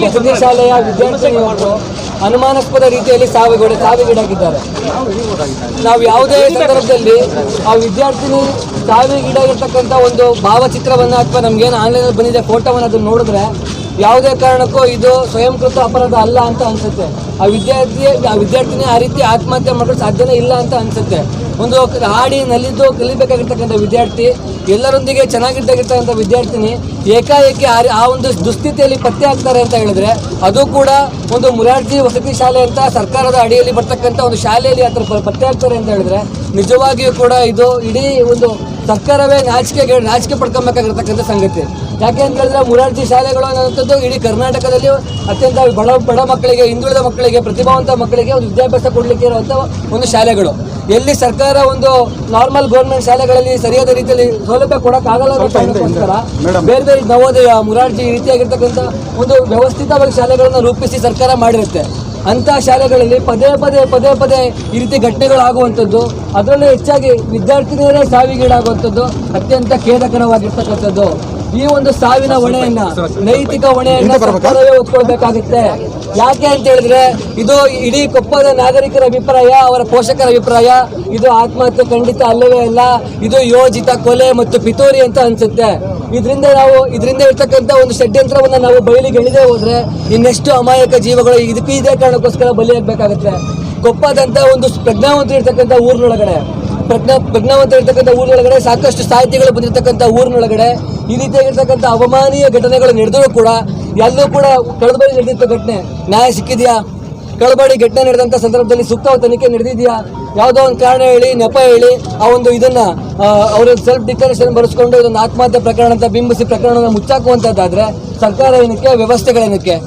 ವಸತಿ ಶಾಲೆಯ ವಿದ್ಯಾರ್ಥಿನಿಯೊಬ್ಬರು ಅನುಮಾನಾಸ್ಪದ ರೀತಿಯಲ್ಲಿ ಸಾವಿಗೀಡಾಗಿದ್ದಾರೆ. ನಾವು ಯಾವುದೇ ಸಂದರ್ಭದಲ್ಲಿ ಆ ವಿದ್ಯಾರ್ಥಿನಿ ಸಾವಿಗೀಡಾಗಿರ್ತಕ್ಕಂಥ ಒಂದು ಭಾವಚಿತ್ರವನ್ನು ಅಥವಾ ನಮಗೇನು ಆನ್ಲೈನಲ್ಲಿ ಬಂದಿದೆ ಫೋಟೋವನ್ನು ಅದನ್ನು ನೋಡಿದ್ರೆ ಯಾವುದೇ ಕಾರಣಕ್ಕೂ ಇದು ಸ್ವಯಂಕೃತ ಅಪರಾಧ ಅಲ್ಲ ಅಂತ ಅನಿಸುತ್ತೆ. ಆ ವಿದ್ಯಾರ್ಥಿನಿ ಆ ರೀತಿ ಆತ್ಮಹತ್ಯೆ ಮಾಡಲು ಸಾಧ್ಯನೇ ಇಲ್ಲ ಅಂತ ಅನಿಸುತ್ತೆ. ಒಂದು ಹಾಡಿ ನಲಿದು ಕಲಿಬೇಕಾಗಿರ್ತಕ್ಕಂಥ ವಿದ್ಯಾರ್ಥಿ, ಎಲ್ಲರೊಂದಿಗೆ ಚೆನ್ನಾಗಿದ್ದಾಗಿರ್ತಕ್ಕಂಥ ವಿದ್ಯಾರ್ಥಿನಿ ಏಕಾಏಕಿ ಆ ಒಂದು ದುಸ್ಥಿತಿಯಲ್ಲಿ ಪತ್ತೆ ಆಗ್ತಾರೆ ಅಂತ ಹೇಳಿದ್ರೆ, ಅದು ಕೂಡ ಒಂದು ಮುರಾರ್ಜಿ ವಸತಿ ಶಾಲೆ ಅಂತ ಸರ್ಕಾರದ ಅಡಿಯಲ್ಲಿ ಬರ್ತಕ್ಕಂಥ ಒಂದು ಶಾಲೆಯಲ್ಲಿ ಆ ಥರ ಪತ್ತೆ ಆಗ್ತಾರೆ ಅಂತ ಹೇಳಿದ್ರೆ ನಿಜವಾಗಿಯೂ ಕೂಡ ಇದು ಇಡೀ ಒಂದು ಸರ್ಕಾರವೇ ನಾಚಿಕೆ ಪಡ್ಕೊಬೇಕಾಗಿರ್ತಕ್ಕಂಥ ಸಂಗತಿ. ಯಾಕೆ ಅಂತ ಹೇಳಿದ್ರೆ ಮುರಾರ್ಜಿ ಶಾಲೆಗಳು ಅನ್ನೋಂಥದ್ದು ಇಡೀ ಕರ್ನಾಟಕದಲ್ಲಿ ಅತ್ಯಂತ ಬಡ ಮಕ್ಕಳಿಗೆ, ಹಿಂದುಳಿದ ಮಕ್ಕಳಿಗೆ, ಪ್ರತಿಭಾವಂತ ಮಕ್ಕಳಿಗೆ ಒಂದು ವಿದ್ಯಾಭ್ಯಾಸ ಕೊಡಲಿಕ್ಕೆ ಇರುವಂಥ ಒಂದು ಶಾಲೆಗಳು. ಎಲ್ಲಿ ಸರ್ಕಾರ ಒಂದು ನಾರ್ಮಲ್ ಗೌರ್ಮೆಂಟ್ ಶಾಲೆಗಳಲ್ಲಿ ಸರಿಯಾದ ರೀತಿಯಲ್ಲಿ ಸೌಲಭ್ಯ ಕೊಡೋಕ್ಕಾಗಲ್ಲ ಅನ್ನೋ ಕಾರಣಕ್ಕೋಸ್ಕರ ಬೇರೆ ಬೇರೆ ನವೋದಯ, ಮುರಾರ್ಜಿ ಈ ರೀತಿಯಾಗಿರ್ತಕ್ಕಂಥ ಒಂದು ವ್ಯವಸ್ಥಿತವಾಗಿ ಶಾಲೆಗಳನ್ನು ರೂಪಿಸಿ ಸರ್ಕಾರ ಮಾಡಿರುತ್ತೆ. ಅಂಥ ಶಾಲೆಗಳಲ್ಲಿ ಪದೇ ಪದೇ ಈ ರೀತಿ ಘಟನೆಗಳಾಗುವಂಥದ್ದು, ಅದರಲ್ಲೂ ಹೆಚ್ಚಾಗಿ ವಿದ್ಯಾರ್ಥಿನಿಯರೇ ಸಾವಿಗೀಡಾಗುವಂಥದ್ದು ಅತ್ಯಂತ ಖೇದಕರವಾಗಿರ್ತಕ್ಕಂಥದ್ದು. ಈ ಒಂದು ಸಾವಿನ ಹೊಣೆಯನ್ನ, ನೈತಿಕ ಹೊಣೆಯನ್ನ ಸರ್ಕಾರವೇ ಹೊತ್ಕೊಳ್ಬೇಕಾಗುತ್ತೆ. ಯಾಕೆ ಅಂತ ಹೇಳಿದ್ರೆ ಇದು ಇಡೀ ಕೊಪ್ಪದ ನಾಗರಿಕರ ಅಭಿಪ್ರಾಯ, ಅವರ ಪೋಷಕರ ಅಭಿಪ್ರಾಯ, ಇದು ಆತ್ಮಹತ್ಯೆ ಖಂಡಿತ ಅಲ್ಲವೇ ಅಲ್ಲ, ಇದು ಯೋಜಿತ ಕೊಲೆ ಮತ್ತು ಪಿತೂರಿ ಅಂತ ಅನ್ಸುತ್ತೆ. ಇದರಿಂದ ಇರ್ತಕ್ಕಂಥ ಒಂದು ಷಡ್ಯಂತ್ರವನ್ನು ನಾವು ಬಯಲಿಗೆ ಎಳೆದೇ ಹೋದ್ರೆ ಇನ್ನೆಷ್ಟು ಅಮಾಯಕ ಜೀವಗಳು ಇದೇ ಕಾರಣಕ್ಕೋಸ್ಕರ ಬಲಿಯಾಗಬೇಕಾಗುತ್ತೆ. ಕೊಪ್ಪದಂತ ಒಂದು ಪ್ರಜ್ಞಾವಂತರು ಇರ್ತಕ್ಕಂಥ ಊರಿನೊಳಗಡೆ ಸಾಕಷ್ಟು ಸಾಹಿತಿಗಳು ಬಂದಿರತಕ್ಕಂಥ ಊರಿನೊಳಗಡೆ ಈ ರೀತಿಯಾಗಿರ್ತಕ್ಕಂಥ ಅವಮಾನೀಯ ಘಟನೆಗಳು ನಡೆದರೂ ಕೂಡ ಎಲ್ಲೂ ಕೂಡ ಕಳೆದಬಾರಿ ನಡೆದಿದ್ದ ಘಟನೆ ನ್ಯಾಯ ಸಿಕ್ಕಿದೆಯಾ? ಕಳಬಾಡಿ ಘಟನೆ ನಡೆದಂಥ ಸಂದರ್ಭದಲ್ಲಿ ಸೂಕ್ತ ತನಿಖೆ ನಡೆದಿದೆಯಾ? ಯಾವುದೋ ಒಂದು ಕಾರಣ ಹೇಳಿ, ನೆಪ ಹೇಳಿ ಆ ಒಂದು ಇದನ್ನು ಅವರು ಸೆಲ್ಫ್ ಡಿಕ್ಲರೇಷನ್ ಬರೆಸ್ಕೊಂಡು ಇದೊಂದು ಆತ್ಮಹತ್ಯೆ ಪ್ರಕರಣ ಅಂತ ಬಿಂಬಿಸಿ ಪ್ರಕರಣವನ್ನು ಮುಚ್ಚಾಕುವಂಥದ್ದಾದರೆ ಸರ್ಕಾರ ಏನಕ್ಕೆ, ವ್ಯವಸ್ಥೆಗಳೇನಕ್ಕೆ?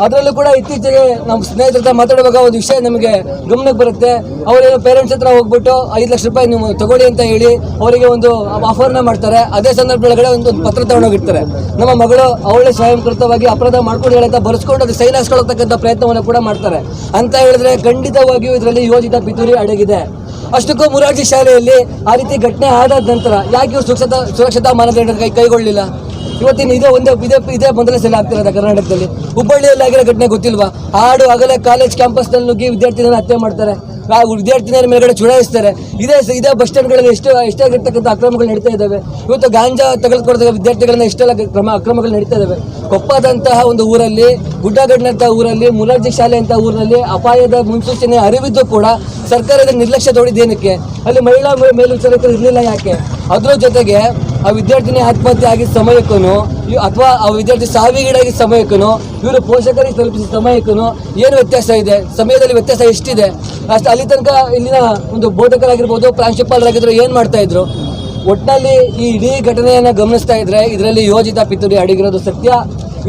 ಅದರಲ್ಲೂ ಕೂಡ ಇತ್ತೀಚೆಗೆ ನಮ್ಮ ಸ್ನೇಹಿತರ ಹತ್ರ ಮಾತಾಡುವಾಗ ಒಂದು ವಿಷಯ ನಮಗೆ ಗಮನಕ್ಕೆ ಬರುತ್ತೆ. ಅವರೇನೋ ಪೇರೆಂಟ್ಸ್ ಹತ್ರ ಹೋಗ್ಬಿಟ್ಟು 5 ಲಕ್ಷ ರೂಪಾಯಿ ನೀವು ತಗೊಳ್ಳಿ ಅಂತ ಹೇಳಿ ಅವರಿಗೆ ಒಂದು ಆಫರ್ನ ಮಾಡ್ತಾರೆ. ಅದೇ ಸಂದರ್ಭದೊಳಗಡೆ ಒಂದು ಪತ್ರ ತಗೊಂಡೋಗಿರ್ತಾರೆ. ನಮ್ಮ ಮಗಳು ಅವಳೇ ಸ್ವಯಂಕೃತವಾಗಿ ಅಪರಾಧ ಮಾಡ್ಕೊಂಡು ಅಂತ ಬರೆಸ್ಕೊಂಡು ಅದು ಸೈನ್ ಹಾಸ್ಕೊಳ್ತಕ್ಕಂಥ ಪ್ರಯತ್ನವನ್ನು ಕೂಡ ಮಾಡ್ತಾರೆ ಅಂತ ಹೇಳಿದ್ರೆ ಖಂಡಿತವಾಗಿಯೂ ಇದರಲ್ಲಿ ಯೋಜಿತ ಪಿತೂರಿ ಅಡಗಿದೆ. ಅಷ್ಟಕ್ಕೂ ಮುರಾರ್ಜಿ ಶಾಲೆಯಲ್ಲಿ ಆ ರೀತಿ ಘಟನೆ ಆದ ನಂತರ ಯಾಕೆ ಇವರು ಸುರಕ್ಷತಾ ಮಾನದಂಡ ಕೈಗೊಳ್ಳಲಿಲ್ಲ? ಇವತ್ತಿನ ಇದೇ ಮೊದಲ ಸಲ ಆಗ್ತಿರೋದ ಕರ್ನಾಟಕದಲ್ಲಿ. ಹುಬ್ಬಳ್ಳಿಯಲ್ಲಿ ಆಗಿರೋ ಘಟನೆ ಗೊತ್ತಿಲ್ವಾ? ಹಾಡು ಹಗಲೇ ಕಾಲೇಜ್ ಕ್ಯಾಂಪಸ್ನಲ್ಲಿ ನುಗ್ಗಿ ವಿದ್ಯಾರ್ಥಿಗಳನ್ನು ಹತ್ಯೆ ಮಾಡ್ತಾರೆ, ವಿದ್ಯಾರ್ಥಿನಿಯರ ಮೇಲ್ಗಡೆ ಚುಡಾಯಿಸ್ತಾರೆ. ಇದೇ ಬಸ್ ಸ್ಟ್ಯಾಂಡ್ಗಳಲ್ಲಿ ಎಷ್ಟಾಗಿರ್ತಕ್ಕಂಥ ಅಕ್ರಮಗಳು ನಡೀತಾ ಇದ್ದಾವೆ. ಇವತ್ತು ಗಾಂಜಾ ತೆಗೆದುಕೊಡ್ದ ವಿದ್ಯಾರ್ಥಿಗಳನ್ನ ಎಷ್ಟೆಲ್ಲ ಅಕ್ರಮಗಳು ನಡೀತಾ ಇದ್ದಾವೆ. ಕೊಪ್ಪದಂತಹ ಒಂದು ಊರಲ್ಲಿ, ಗುಡ್ಡಗಡ್ನಂತಹ ಊರಲ್ಲಿ, ಮುರಾರ್ಜಿ ಶಾಲೆ ಅಂತ ಊರಿನಲ್ಲಿ ಅಪಾಯದ ಮುನ್ಸೂಚನೆ ಅರಿವಿದ್ದು ಕೂಡ ಸರ್ಕಾರದ ನಿರ್ಲಕ್ಷ್ಯ ತೋಡಿದ್ದೇನಕ್ಕೆ? ಅಲ್ಲಿ ಮಹಿಳಾ ಮೇಲ್ವಿಚಾರಕರು ಇರಲಿಲ್ಲ ಯಾಕೆ? ಅದ್ರ ಜೊತೆಗೆ ಆ ವಿದ್ಯಾರ್ಥಿನಿ ಆತ್ಮಹತ್ಯೆ ಆಗಿದ್ದ ಸಮಯಕ್ಕೂ ಅಥವಾ ಆ ವಿದ್ಯಾರ್ಥಿ ಸಾವಿಗೀಡಾಗಿದ್ದ ಸಮಯಕ್ಕೂ ಇವರು ಪೋಷಕರಿಗೆ ತಲುಪಿಸಿದ ಸಮಯಕ್ಕೂ ಏನು ವ್ಯತ್ಯಾಸ ಇದೆ? ಸಮಯದಲ್ಲಿ ವ್ಯತ್ಯಾಸ ಎಷ್ಟಿದೆ? ಅಷ್ಟು ಅಲ್ಲಿ ತನಕ ಇಲ್ಲಿನ ಒಂದು ಬೋಧಕರಾಗಿರ್ಬೋದು, ಪ್ರಾಂಶುಪಾಲರಾಗಿದ್ರು ಏನು ಮಾಡ್ತಾ ಇದ್ರು? ಒಟ್ಟಿನಲ್ಲಿ ಈ ಇಡೀ ಘಟನೆಯನ್ನು ಗಮನಿಸ್ತಾ ಇದ್ರೆ ಇದರಲ್ಲಿ ಯೋಜಿತ ಪಿತೂರಿ ಅಡಗಿರೋದು ಸತ್ಯ.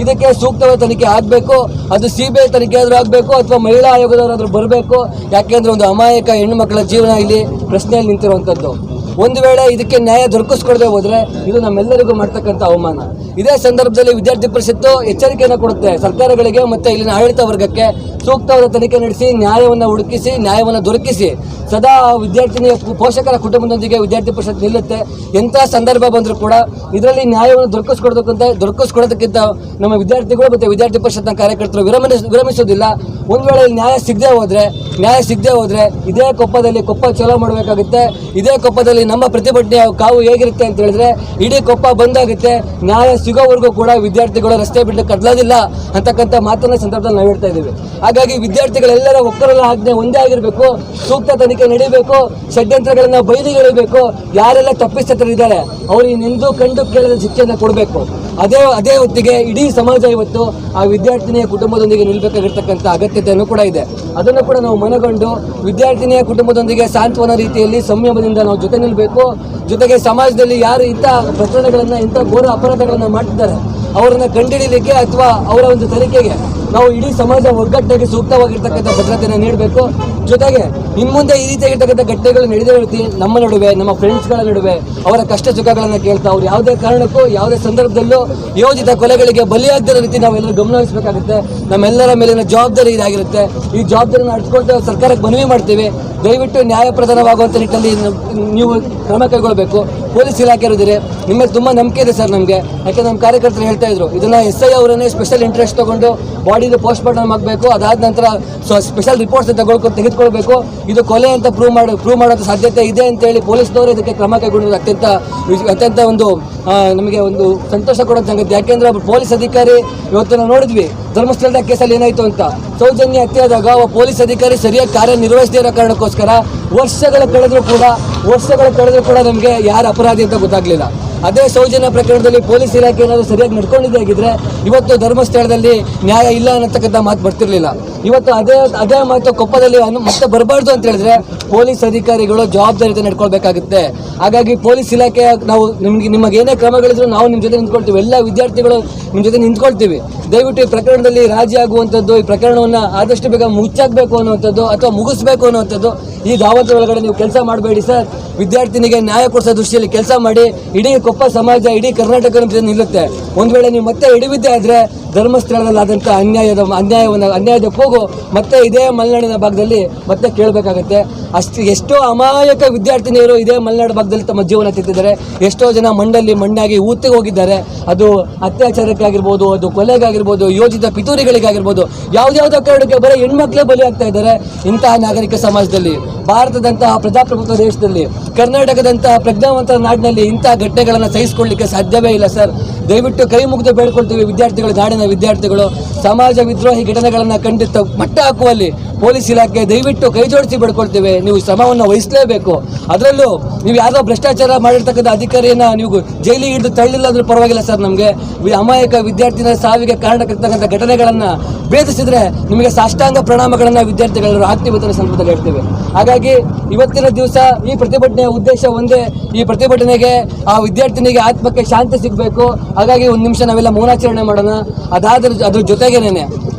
ಇದಕ್ಕೆ ಸೂಕ್ತವಾದ ತನಿಖೆ ಆಗಬೇಕು. ಅದು CBI ತನಿಖೆ ಆದರೂ ಆಗಬೇಕು ಅಥವಾ ಮಹಿಳಾ ಆಯೋಗದವರಾದರೂ ಬರಬೇಕು. ಯಾಕೆಂದರೆ ಒಂದು ಅಮಾಯಕ ಹೆಣ್ಣು ಮಕ್ಕಳ ಜೀವನ ಇಲ್ಲಿ ಪ್ರಶ್ನೆಯಲ್ಲಿ ನಿಂತಿರುವಂಥದ್ದು. ಒಂದು ವೇಳೆ ಇದಕ್ಕೆ ನ್ಯಾಯ ದೊರಕಿಸ್ಕೊಡದೆ ಹೋದರೆ ಇದು ನಮ್ಮೆಲ್ಲರಿಗೂ ಮಾಡ್ತಕ್ಕಂಥ ಅವಮಾನ. ಇದೇ ಸಂದರ್ಭದಲ್ಲಿ ವಿದ್ಯಾರ್ಥಿ ಪರಿಷತ್ತು ಎಚ್ಚರಿಕೆಯನ್ನು ಕೊಡುತ್ತೆ ಸರ್ಕಾರಗಳಿಗೆ ಮತ್ತು ಇಲ್ಲಿನ ಆಡಳಿತ ವರ್ಗಕ್ಕೆ. ಸೂಕ್ತವಾದ ತನಿಖೆ ನಡೆಸಿ ನ್ಯಾಯವನ್ನು ಹುಡುಕಿಸಿ, ನ್ಯಾಯವನ್ನು ದೊರಕಿಸಿ ಸದಾ ವಿದ್ಯಾರ್ಥಿನಿಯ ಪೋಷಕರ ಕುಟುಂಬದೊಂದಿಗೆ ವಿದ್ಯಾರ್ಥಿ ಪರಿಷತ್ ನಿಲ್ಲುತ್ತೆ. ಎಂಥ ಸಂದರ್ಭ ಬಂದರೂ ಕೂಡ ಇದರಲ್ಲಿ ನ್ಯಾಯವನ್ನು ದೊರಕಿಸ್ಕೊಡೋದಕ್ಕಿಂತ ನಮ್ಮ ವಿದ್ಯಾರ್ಥಿಗಳು ಮತ್ತು ವಿದ್ಯಾರ್ಥಿ ಪರಿಷತ್ನ ಕಾರ್ಯಕರ್ತರು ವಿರಮಿಸೋದಿಲ್ಲ. ಒಂದು ವೇಳೆ ನ್ಯಾಯ ಸಿಗದೆ ಹೋದರೆ ಇದೇ ಕೊಪ್ಪದಲ್ಲಿ ಕೊಪ್ಪ ಚಲೋ ಮಾಡಬೇಕಾಗುತ್ತೆ. ಇದೇ ಕೊಪ್ಪದಲ್ಲಿ ನಮ್ಮ ಪ್ರತಿಭಟನೆಯ ಕಾವು ಹೇಗಿರುತ್ತೆ ಅಂತ ಹೇಳಿದ್ರೆ ಇಡೀ ಕೊಪ್ಪ ಬಂದಾಗುತ್ತೆ. ನ್ಯಾಯ ಸಿಗೋವರೆಗೂ ಕೂಡ ವಿದ್ಯಾರ್ಥಿಗಳು ರಸ್ತೆ ಬಿಟ್ಟು ಕದಲೋದಿಲ್ಲ ಅಂತಕ್ಕಂಥ ಮಾತನ್ನ ಸಂದರ್ಭದಲ್ಲಿ ನಾವು ಹೇಳ್ತಾ ಇದ್ದೀವಿ. ಹಾಗಾಗಿ ವಿದ್ಯಾರ್ಥಿಗಳೆಲ್ಲರ ಒಕ್ಕರಲ್ಲ ಆಜ್ಞೆ ಒಂದೇ ಆಗಿರಬೇಕು. ಸೂಕ್ತ ತನಿಖೆ ನಡೀಬೇಕು. ಷಡ್ಯಂತ್ರಗಳನ್ನ ಬಯಲಿಗೆ ಎಳಿಬೇಕು. ಯಾರೆಲ್ಲ ತಪ್ಪಿತಸ್ಥರಿದ್ದಾರೆ ಅವ್ರಿಗೆ ನಿಂದು ಕಂಡು ಕೇಳದ ಶಿಕ್ಷೆಯನ್ನು ಕೊಡಬೇಕು. ಅದೇ ಹೊತ್ತಿಗೆ ಇಡೀ ಸಮಾಜ ಇವತ್ತು ಆ ವಿದ್ಯಾರ್ಥಿನಿಯ ಕುಟುಂಬದೊಂದಿಗೆ ನಿಲ್ಬೇಕಾಗಿರ್ತಕ್ಕಂಥ ಅಗತ್ಯತೆಯನ್ನು ಕೂಡ ಇದೆ. ಅದನ್ನು ಕೂಡ ನಾವು ಮನಗಂಡು ವಿದ್ಯಾರ್ಥಿನಿಯ ಕುಟುಂಬದೊಂದಿಗೆ ಸಾಂತ್ವನ ರೀತಿಯಲ್ಲಿ ಸಂಯಮದಿಂದ ನಾವು ಜೊತೆ ನಿಲ್ಲಬೇಕು. ಜೊತೆಗೆ ಸಮಾಜದಲ್ಲಿ ಯಾರು ಇಂಥ ಪ್ರಕರಣಗಳನ್ನು, ಇಂಥ ಘೋರ ಅಪರಾಧಗಳನ್ನು ಮಾಡ್ತಿದ್ದಾರೆ ಅವರನ್ನು ಕಂಡುಹಿಡಿಯಲಿಕ್ಕೆ ಅಥವಾ ಅವರ ಒಂದು ತನಿಖೆಗೆ ನಾವು ಇಡೀ ಸಮಾಜ ಒಗ್ಗಟ್ಟಾಗಿ ಸೂಕ್ತವಾಗಿರ್ತಕ್ಕಂಥ ಭದ್ರತೆಯನ್ನು ನೀಡಬೇಕು. ಜೊತೆಗೆ ಇನ್ಮುಂದೆ ಈ ರೀತಿಯಾಗಿರ್ತಕ್ಕಂಥ ಘಟನೆಗಳು ನಡೆದೇ ರೀತಿ ನಮ್ಮ ನಡುವೆ, ನಮ್ಮ ಫ್ರೆಂಡ್ಸ್ಗಳ ನಡುವೆ ಅವರ ಕಷ್ಟ ಸುಖಗಳನ್ನು ಕೇಳ್ತಾ ಅವ್ರು ಯಾವುದೇ ಕಾರಣಕ್ಕೂ ಯಾವುದೇ ಸಂದರ್ಭದಲ್ಲೂ ಯೋಜಿತ ಕೊಲೆಗಳಿಗೆ ಬಲಿಯಾಗದಿರೋ ರೀತಿ ನಾವೆಲ್ಲರೂ ಗಮನಹರಿಸಬೇಕಾಗುತ್ತೆ. ನಮ್ಮೆಲ್ಲರ ಮೇಲಿನ ಜವಾಬ್ದಾರಿ ಇದಾಗಿರುತ್ತೆ. ಈ ಜವಾಬ್ದಾರಿಯನ್ನು ಅರ್ಥಕೊಳ್ತಾ ಸರ್ಕಾರಕ್ಕೆ ಮನವಿ ಮಾಡ್ತೀವಿ. ದಯವಿಟ್ಟು ನ್ಯಾಯ ಪ್ರದಾನವಾಗುವಂಥ ನಿಟ್ಟಿನಲ್ಲಿ ನೀವು ಕ್ರಮ ಕೈಗೊಳ್ಳಬೇಕು. ಪೊಲೀಸ್ ಇಲಾಖೆಯವರಿದ್ದೀರಿ, ನಿಮ್ಮ ಮೇಲೆ ತುಂಬ ನಂಬಿಕೆ ಇದೆ ಸರ್ ನಮಗೆ. ಯಾಕೆ ನಮ್ಮ ಕಾರ್ಯಕರ್ತರು ಹೇಳ್ತಾ ಇದ್ರು, ಇದನ್ನು SI ಅವರನ್ನೇ ಸ್ಪೆಷಲ್ ಇಂಟ್ರೆಸ್ಟ್ ತೊಗೊಂಡು ಬಾಡಿದು ಪೋಸ್ಟ್ ಮಾರ್ಟಮ್ ಆಗಬೇಕು, ಅದಾದ ನಂತರ ಸ್ಪೆಷಲ್ ರಿಪೋರ್ಟ್ಸ್ ತೆಗೆದುಕೊಳ್ಬೇಕು, ಇದು ಕೊಲೆ ಅಂತ ಪ್ರೂವ್ ಮಾಡೋದು ಸಾಧ್ಯತೆ ಇದೆ ಅಂತೇಳಿ ಪೊಲೀಸ್ನವರು ಇದಕ್ಕೆ ಕ್ರಮ ಕೈಗೊಂಡಿರೋದು ಅತ್ಯಂತ ಒಂದು ನಮಗೆ ಒಂದು ಸಂತೋಷ ಕೊಡೋ ಸಂಗತಿ. ಯಾಕೆಂದರೆ ಒಬ್ಬ ಪೊಲೀಸ್ ಅಧಿಕಾರಿ ಇವತ್ತು ನಾವು ನೋಡಿದ್ವಿ ಧರ್ಮಸ್ಥಳದ ಕೇಸಲ್ಲಿ ಏನಾಯಿತು ಅಂತ. ಸೌಜನ್ಯ ಹತ್ಯೆ ಆದಾಗ ಒಬ್ಬ ಪೊಲೀಸ್ ಅಧಿಕಾರಿ ಸರಿಯಾಗಿ ಕಾರ್ಯನಿರ್ವಹಿಸದೇ ಇರೋ ಕಾರಣಕ್ಕೋಸ್ಕರ ವರ್ಷಗಳು ಕಳೆದರೂ ಕೂಡ ನಮಗೆ ಯಾರು ಅಪರಾಧಿ ಅಂತ ಗೊತ್ತಾಗಲಿಲ್ಲ. ಅದೇ ಸೌಜನ್ಯ ಪ್ರಕರಣದಲ್ಲಿ ಪೊಲೀಸ್ ಇಲಾಖೆ ಏನಾದರೂ ಸರಿಯಾಗಿ ನಡ್ಕೊಂಡಿದ್ದೇ ಆಗಿದ್ರೆ ಇವತ್ತು ಧರ್ಮಸ್ಥಳದಲ್ಲಿ ನ್ಯಾಯ ಇಲ್ಲ ಅನ್ನತಕ್ಕಂಥ ಮಾತು ಬರ್ತಿರ್ಲಿಲ್ಲ. ಇವತ್ತು ಅದೇ ಮಾತು ಕೊಪ್ಪದಲ್ಲಿ ಮತ್ತೆ ಬರಬಾರ್ದು ಅಂತ ಹೇಳಿದ್ರೆ ಪೊಲೀಸ್ ಅಧಿಕಾರಿಗಳು ಜವಾಬ್ದಾರಿಯಿಂದ ನಡ್ಕೊಳ್ಬೇಕಾಗುತ್ತೆ. ಹಾಗಾಗಿ ಪೊಲೀಸ್ ಇಲಾಖೆ ನಾವು ನಿಮಗೆ ಏನೇ ಕ್ರಮಗಳಿದ್ರು ನಾವು ನಿಮ್ಮ ಜೊತೆ ನಿಂತ್ಕೊಳ್ತೀವಿ, ಎಲ್ಲ ವಿದ್ಯಾರ್ಥಿಗಳು ನಿಮ್ಮ ಜೊತೆ ನಿಂತ್ಕೊಳ್ತೀವಿ. ದಯವಿಟ್ಟು ಈ ಪ್ರಕರಣದಲ್ಲಿ ರಾಜಿ ಆಗುವಂಥದ್ದು, ಈ ಪ್ರಕರಣವನ್ನು ಆದಷ್ಟು ಬೇಗ ಮುಚ್ಚಾಕಬೇಕು ಅನ್ನುವಂಥದ್ದು ಅಥವಾ ಮುಗಿಸ್ಬೇಕು ಅನ್ನುವಂಥದ್ದು ಈ ದಾವತ್ ಒಳಗಡೆ ನೀವು ಕೆಲಸ ಮಾಡಬೇಡಿ ಸರ್. ವಿದ್ಯಾರ್ಥಿನಿಗೆ ನ್ಯಾಯ ಕೊಡಿಸೋ ದೃಷ್ಟಿಯಲ್ಲಿ ಕೆಲಸ ಮಾಡಿ. ಇಡೀ ಕೊಪ್ಪ ಸಮಾಜ, ಇಡೀ ಕರ್ನಾಟಕ ನಿಲ್ಲುತ್ತೆ. ಒಂದು ವೇಳೆ ನೀವು ಮತ್ತೆ ಹಿಡಿಬಿದ್ದೆ ಆದರೆ ಧರ್ಮಸ್ಥಳದಲ್ಲಾದಂಥ ಅನ್ಯಾಯದ ಕೂಗು ಮತ್ತೆ ಇದೇ ಮಲೆನಾಡಿನ ಭಾಗದಲ್ಲಿ ಮತ್ತೆ ಕೇಳಬೇಕಾಗತ್ತೆ. ಎಷ್ಟೋ ಅಮಾಯಕ ವಿದ್ಯಾರ್ಥಿನಿಯರು ಇದೇ ಮಲೆನಾಡು ಭಾಗದಲ್ಲಿ ತಮ್ಮ ಜೀವನ ತೆತ್ತಿದ್ದಾರೆ. ಎಷ್ಟೋ ಜನ ಮಣ್ಣಾಗಿ ಊತಿಗೆ ಹೋಗಿದ್ದಾರೆ. ಅದು ಅತ್ಯಾಚಾರಕ್ಕಾಗಿರ್ಬೋದು, ಅದು ಕೊಲೆಗಾಗಿರ್ಬೋದು, ಯೋಜಿತ ಪಿತೂರಿಗಳಿಗಾಗಿರ್ಬೋದು, ಯಾವುದ್ಯಾವುದೋ ಕಾರಣಕ್ಕೆ ಬರೀ ಹೆಣ್ಮಕ್ಳೇ ಬಲಿ ಆಗ್ತಾ ಇದ್ದಾರೆ. ಇಂತಹ ನಾಗರಿಕ ಸಮಾಜದಲ್ಲಿ, ಭಾರತದಂತಹ ಪ್ರಜಾಪ್ರಭುತ್ವ ದೇಶದಲ್ಲಿ, ಕರ್ನಾಟಕದಂತಹ ಪ್ರಜ್ಞಾವಂತ ನಾಡಿನಲ್ಲಿ ಇಂತಹ ಘಟನೆಗಳನ್ನು ಸಹಿಸಿಕೊಳ್ಳಲಿಕ್ಕೆ ಸಾಧ್ಯವೇ ಇಲ್ಲ ಸರ್. ದಯವಿಟ್ಟು ಕೈ ಮುಗಿದು ಬೇಡ್ಕೊಳ್ತೀವಿ ವಿದ್ಯಾರ್ಥಿಗಳು, ನಾಡಿನ ವಿದ್ಯಾರ್ಥಿಗಳು, ಸಮಾಜ ವಿದ್ರೋಹಿ ಘಟನೆಗಳನ್ನು ಖಂಡಿತ ಮಟ್ಟ ಹಾಕುವಲ್ಲಿ ಪೊಲೀಸ್ ಇಲಾಖೆ ದಯವಿಟ್ಟು ಕೈ ಜೋಡಿಸಿ ಬೇಡ್ಕೊಳ್ತೀವಿ. ನೀವು ಶ್ರಮವನ್ನು ವಹಿಸಲೇಬೇಕು. ಅದರಲ್ಲೂ ನೀವು ಯಾವುದೋ ಭ್ರಷ್ಟಾಚಾರ ಮಾಡಿರ್ತಕ್ಕಂಥ ಅಧಿಕಾರಿಯನ್ನು ನೀವು ಜೈಲಿಗೆ ಹಿಡಿದು ತಳ್ಳಿಲ್ಲ ಅಂದ್ರೂ ಪರವಾಗಿಲ್ಲ ಸರ್. ನಮಗೆ ಅಮಾಯಕ ವಿದ್ಯಾರ್ಥಿನ ಸಾವಿಗೆ ಕಾರಣಕ್ಕಿರ್ತಕ್ಕಂಥ ಘಟನೆಗಳನ್ನು ಭೇದಿಸಿದ್ರೆ ನಿಮಗೆ ಸಾಷ್ಟಾಂಗ ಪ್ರಣಾಮಗಳನ್ನು ವಿದ್ಯಾರ್ಥಿಗಳು ಆಗ್ತೀವಿ ಅಂತ ಸಂದರ್ಭದಲ್ಲಿ ಹೇಳ್ತೇವೆ. ಹಾಗಾಗಿ ಇವತ್ತಿನ ದಿವಸ ಈ ಪ್ರತಿಭಟನೆಯ ಉದ್ದೇಶ ಒಂದೇ, ಈ ಪ್ರತಿಭಟನೆಗೆ ಆ ವಿದ್ಯಾರ್ಥಿನಿಗೆ ಆತ್ಮಕ್ಕೆ ಶಾಂತಿ ಸಿಗಬೇಕು. ಹಾಗಾಗಿ ಒಂದು ನಿಮಿಷ ನಾವೆಲ್ಲ ಮೌನಾಚರಣೆ ಮಾಡೋಣ.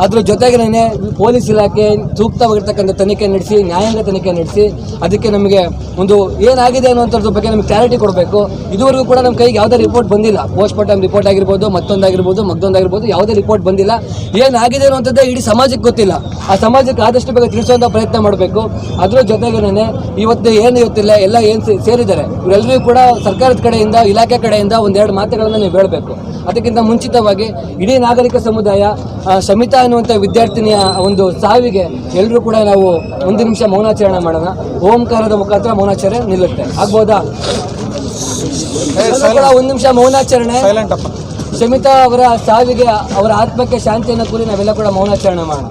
ಅದ್ರ ಜೊತೆಗೇನೆ ಪೊಲೀಸ್ ಇಲಾಖೆ ಸೂಕ್ತವಾಗಿರ್ತಕ್ಕಂಥ ತನಿಖೆ ನಡೆಸಿ, ನ್ಯಾಯಾಂಗ ತನಿಖೆ ನಡೆಸಿ, ಅದಕ್ಕೆ ನಮಗೆ ಒಂದು ಏನಾಗಿದೆ ಅನ್ನೋಂಥದ್ರ ಬಗ್ಗೆ ನಮಗೆ ಕ್ಲಾರಿಟಿ ಕೊಡಬೇಕು. ಇದುವರೆಗೂ ಕೂಡ ನಮ್ಮ ಕೈಗೆ ಯಾವುದೇ ರಿಪೋರ್ಟ್ ಬಂದಿಲ್ಲ. ಪೋಸ್ಟ್ ಮಾರ್ಟಮ್ ರಿಪೋರ್ಟ್ ಆಗಿರ್ಬೋದು, ಮಗದೊಂದಾಗಿರ್ಬೋದು, ಯಾವುದೇ ರಿಪೋರ್ಟ್ ಬಂದಿಲ್ಲ. ಏನಾಗಿದೆ ಅನ್ನೋಂಥದ್ದೇ ಇಡೀ ಸಮಾಜಕ್ಕೆ ಗೊತ್ತಿಲ್ಲ. ಆ ಸಮಾಜಕ್ಕೆ ಆದಷ್ಟು ಬೇಗ ತಿಳಿಸುವಂಥ ಪ್ರಯತ್ನ ಮಾಡಬೇಕು. ಅದ್ರ ಜೊತೆಗೇನೆ ಇವತ್ತು ಏನು ಇವತ್ತಿಲ್ಲ ಎಲ್ಲ ಏನು ಸೇರಿದ್ದಾರೆ ಇವರೆಲ್ಲರಿಗೂ ಕೂಡ ಸರ್ಕಾರದ ಕಡೆಯಿಂದ, ಇಲಾಖೆ ಕಡೆಯಿಂದ ಒಂದೆರಡು ಮಾತುಗಳನ್ನು ನೀವು ಹೇಳಬೇಕು. ಅದಕ್ಕಿಂತ ಮುಂಚಿತವಾಗಿ ಇಡೀ ನಾಗರಿಕ ಸಮುದಾಯ ಶಮಿತಾ ಅನ್ನುವಂಥ ವಿದ್ಯಾರ್ಥಿನಿಯ ಒಂದು ಸಾವಿಗೆ ಎಲ್ಲರೂ ಕೂಡ ನಾವು ಒಂದು ನಿಮಿಷ ಮೌನಾಚರಣೆ ಮಾಡೋಣ. ಓಂಕಾರದ ಮುಖಾಂತರ ಮೌನಾಚರಣೆ ನಿಲ್ಲುತ್ತೆ. ಆಗ್ಬೋದಾ? ಒಂದು ನಿಮಿಷ ಮೌನಾಚರಣೆ. ಶಮಿತಾ ಅವರ ಸಾವಿಗೆ, ಅವರ ಆತ್ಮಕ್ಕೆ ಶಾಂತಿಯನ್ನು ಕೂರಿ ನಾವೆಲ್ಲ ಕೂಡ ಮೌನಾಚರಣೆ ಮಾಡೋಣ.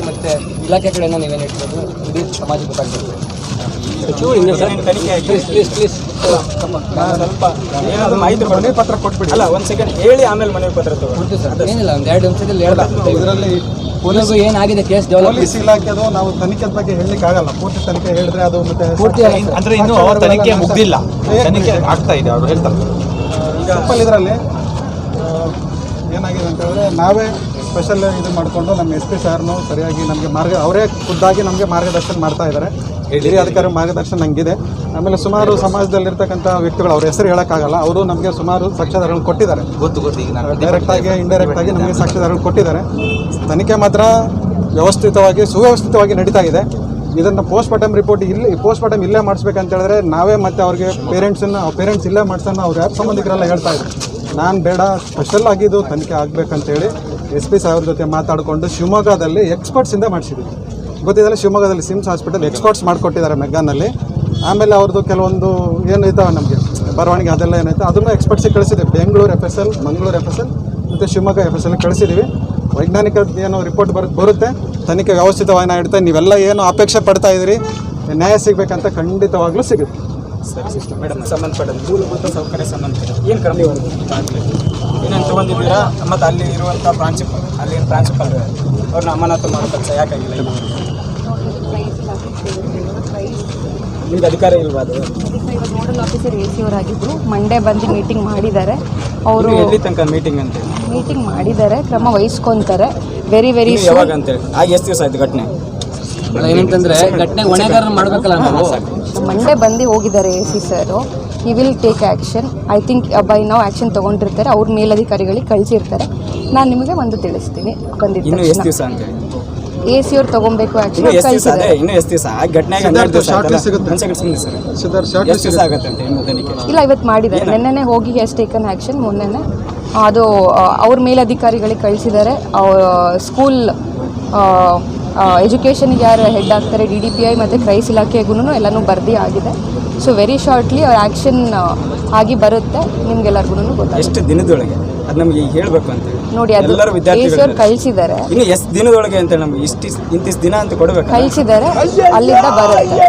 ಮತ್ತೆ ಇಲಾಖೆ ಕಡೆಯಿಂದ ನೀವೇನು ಹೇಳ್ಬೋದು, ಇಡೀ ಸಮಾಜ ಗೊತ್ತಾಗ್ತದೆ. ಮನವಿ ಪತ್ರ ಕೊಟ್ಬಿಡಿ. ಅಲ್ಲ, ಒಂದು ಸೆಕೆಂಡ್ ಹೇಳಿ ಆಮೇಲೆ ಮನವಿ ಪತ್ರ ಕೊಡ್ತೀವಿ ಸರ್. ಏನಿಲ್ಲ, ಒಂದು 2 ನಿಮಿಷದಲ್ಲಿ ಹೇಳಬೇಕು. ಇದರಲ್ಲಿ ಪೊಲೀಸ್ ಏನಾಗಿದೆ ಕೇಸ್ ಪೊಲೀಸ್ ಇಲಾಖೆದು ನಾವು ತನಿಖೆ ಬಗ್ಗೆ ಹೇಳಲಿಕ್ಕೆ ಆಗಲ್ಲ. ಪೂರ್ತಿ ತನಿಖೆ ಹೇಳಿದ್ರೆ ಅದು ಮತ್ತೆ ಪೂರ್ತಿ ಅಂದ್ರೆ ಇನ್ನು ಅವರ ತನಿಖೆ ಮುಗ್ದಿಲ್ಲ, ತನಿಖೆ ಆಗ್ತಾ ಇದೆ. ಅವರು ಹೇಳ್ತಾರೆ ಸಿಂಪಲ್. ಇದರಲ್ಲಿ ಏನಾಗಿದೆ ಅಂತ ಹೇಳಿದ್ರೆ ನಾವೇ ಸ್ಪೆಷಲ್ ಇದು ಮಾಡಿಕೊಂಡು ನಮ್ಮ SP ಸಾರ್ನು ಸರಿಯಾಗಿ ನಮಗೆ ಅವರೇ ಖುದ್ದಾಗಿ ನಮಗೆ ಮಾರ್ಗದರ್ಶನ ಮಾಡ್ತಾ ಇದ್ದಾರೆ. ಹಿರಿಯ ಅಧಿಕಾರಿ ಮಾರ್ಗದರ್ಶನ ನಂಗಿದೆ. ಆಮೇಲೆ ಸುಮಾರು ಸಮಾಜದಲ್ಲಿರ್ತಕ್ಕಂಥ ವ್ಯಕ್ತಿಗಳು, ಅವ್ರ ಹೆಸರು ಹೇಳೋಕ್ಕಾಗಲ್ಲ, ಅವರು ನಮಗೆ ಸುಮಾರು ಸಾಕ್ಷ್ಯಾಧಾರಗಳು ಕೊಟ್ಟಿದ್ದಾರೆ. ಗೊತ್ತು ಈಗ ಡೈರೆಕ್ಟಾಗಿ ಇಂಡೈರೆಕ್ಟಾಗಿ ನಮಗೆ ಸಾಕ್ಷ್ಯಾಧಾರಗಳು ಕೊಟ್ಟಿದ್ದಾರೆ. ತನಿಖೆ ಮಾತ್ರ ಸುವ್ಯವಸ್ಥಿತವಾಗಿ ನಡೀತಾ ಇದೆ. ಇದನ್ನು ಪೋಸ್ಟ್ ಮಾರ್ಟಮ್ ಇಲ್ಲೇ ಮಾಡಿಸ್ಬೇಕಂತ ಹೇಳಿದ್ರೆ ನಾವೇ ಮತ್ತೆ ಅವ್ರಿಗೆ ಪೇರೆಂಟ್ಸ್ ಇಲ್ಲೇ ಮಾಡಿಸೋಣ. ಅವ್ರು ಯಾರು ಸಂಬಂಧಿಕರೆಲ್ಲ ಹೇಳ್ತಾ ಇದ್ರು, ನಾನು ಬೇಡ, ಸ್ಪೆಷಲ್ ಆಗಿದ್ದು ತನಿಖೆ ಆಗಬೇಕಂತೇಳಿ SP ಸಾಹೇಬ್ರ ಜೊತೆ ಮಾತಾಡಿಕೊಂಡು ಶಿವಮೊಗ್ಗದಲ್ಲಿ ಎಕ್ಸ್ಪರ್ಟ್ಸಿಂದ ಮಾಡಿಸಿದ್ವಿ. ಗೊತ್ತಿದ್ದಲ್ಲ, ಶಿವಮೊಗ್ಗದಲ್ಲಿ ಸಿಮ್ಸ್ ಹಾಸ್ಪಿಟಲ್ ಎಕ್ಸ್ಪರ್ಟ್ಸ್ ಮಾಡಿಕೊಟ್ಟಿದ್ದಾರೆ ಮೆಗ್ಗಾನಲ್ಲಿ. ಆಮೇಲೆ ಅವ್ರದ್ದು ಕೆಲವೊಂದು ಏನಿದ್ದಾವೆ ನಮಗೆ ಬರವಣಿಗೆ ಅದೆಲ್ಲ ಏನಾಯ್ತು ಅದನ್ನು ಎಕ್ಸ್ಪರ್ಟ್ಸಿಗೆ ಕಳಿಸಿದ್ದೀವಿ. ಬೆಂಗಳೂರು FSL, ಮಂಗಳೂರು FSL ಮತ್ತು ಶಿವಮೊಗ್ಗ FSL ಕಳಿಸಿದ್ದೀವಿ. ವೈಜ್ಞಾನಿಕ ಏನೋ ರಿಪೋರ್ಟ್ ಬರುತ್ತೆ. ತನಿಖೆ ವ್ಯವಸ್ಥಿತವಾಗಿ ನಡೀತಾ, ನೀವೆಲ್ಲ ಏನು ಅಪೇಕ್ಷೆ ಪಡ್ತಾ ಇದ್ದೀರಿ ನ್ಯಾಯ ಸಿಗಬೇಕಂತ ಖಂಡಿತವಾಗ್ಲೂ ಸಿಗುತ್ತೆ. ಸರಿ ಸಿಸ್ಟರ್ ಮೇಡಮ್ ಸಂಬಂಧಪಟ್ಟ ಮೂಲಭೂತ ಸೌಕರ್ಯ ಸಂಬಂಧಪಟ್ಟ ಏನು ಕ್ರಮ ಏನೇನು ತೊಗೊಂಡಿದ್ದೀರಾ ಮತ್ತು ಅಲ್ಲಿ ಇರುವಂಥ ಅಲ್ಲಿನ ಪ್ರಾಂಶುಪಾಲ ಅವ್ರನ್ನ ಅಮಾನತು ಮಾಡೋ ಕೆಲಸ ಯಾಕಾಗಿಲ್ಲ ನಿಮ್ಗೆ ಅಧಿಕಾರ ಇಲ್ವಾ ಅದು? Nodal officer AC ಅವರಾಗಿದ್ದರು. ಮಂಡೇ ಬಂದು ಮೀಟಿಂಗ್ ಮಾಡಿದ್ದಾರೆ. ಅವರು ಎಲ್ಲಿ ತನಕ ಮೀಟಿಂಗ್ ಅಂತೇಳಿ ಮೀಟಿಂಗ್ ಮಾಡಿದ್ದಾರೆ, ಕ್ರಮ ವಹಿಸ್ಕೊತಾರೆ. ವೆರಿ ಯಾವಾಗ ಅಂತೇಳಿ ಎಷ್ಟು ದಿವಸ ಆಯ್ತು ಘಟನೆ? ಏನಂತಂದ್ರೆ ಘಟನೆ ಹೊಣೆಗಾರನ ಮಾಡ್ಬೇಕಲ್ಲ ನಾವು. ಮಂಡೇ ಬಂದು ಹೋಗಿದ್ದಾರೆ AC sir. He will take action. I think by ನಾವು ಆ್ಯಕ್ಷನ್ ತೊಗೊಂಡಿರ್ತಾರೆ. ಅವ್ರ ಮೇಲಧಿಕಾರಿಗಳಿಗೆ ಕಳಿಸಿರ್ತಾರೆ. ನಾನು ನಿಮಗೆ ಒಂದು ತಿಳಿಸ್ತೀನಿ ಬಂದಿದ್ದ ಇನ್ನು ಎಷ್ಟು ದಿವಸ ಅಂತೇಳಿ AC ಅವ್ರು ತೊಗೊಬೇಕು ಆ್ಯಕ್ಷನ್ ಇನ್ನು ಎಷ್ಟು ದಿವಸ ಕಳಿಸಿದ್ದಾರೆ. ಅದೇ ಇನ್ನು ಎಷ್ಟು ದಿವಸ ಆ ಘಟನೆಗೆ 12 ದಿವಸ ಶಾರ್ಟ್ ಲಿಸ್ಟ್ ಸಿಗುತ್ತೆ. ಎಷ್ಟು ದಿವಸ ಆಗುತ್ತೆ ಅಂತ ಇನ್ನು ತನಿಖೆ? ಇಲ್ಲ, ಇವತ್ತು ಮಾಡಿದ್ದಾರೆ. ನೆನ್ನೆನೇ ಹೋಗಿ ಹ್ಯಾಸ್ ಟೇಕನ್ ಆ್ಯಕ್ಷನ್. ಮೊನ್ನೆನೇ ಅದು ಅವ್ರ ಮೇಲಧಿಕಾರಿಗಳಿಗೆ ಕಳಿಸಿದ್ದಾರೆ. ಸ್ಕೂಲ್ ಎಜುಕೇಷನ್ಗೆ ಯಾರು ಹೆಡ್ ಆಗ್ತಾರೆ DDPI ಮತ್ತು ಕ್ರೈಸ್ ಇಲಾಖೆಗೂ ಎಲ್ಲನೂ ಬರ್ದಿ ಆಗಿದೆ. ಸೊ ವೆರಿ ಶಾರ್ಟ್ಲಿ ಅವ್ರ ಆ್ಯಕ್ಷನ್ ಆಗಿ ಬರುತ್ತೆ. ನಿಮ್ಗೆಲ್ಲರಿಗೂ ಗೊತ್ತಾಗುತ್ತೆ. ಎಷ್ಟು ದಿನದೊಳಗೆ ಅದು ನಮಗೆ ಈಗ ಹೇಳಬೇಕು ಅಂತ ನೋಡಿ, ಅದು ಎಲ್ಲರೂ AC ವಿದ್ಯಾರ್ಥಿಗಳು ಅವ್ರು ಕಳಿಸಿದ್ದಾರೆ. ಇನ್ನು ಎಷ್ಟು ದಿನದೊಳಗೆ ಅಂತ ನಮ್ಗೆ ಇಂತಿಷ್ಟು ದಿನ ಅಂತ ಕೊಡಬೇಕು. ಕಳಿಸಿದ್ದಾರೆ, ಅಲ್ಲಿಂದ ಬರುತ್ತೆ.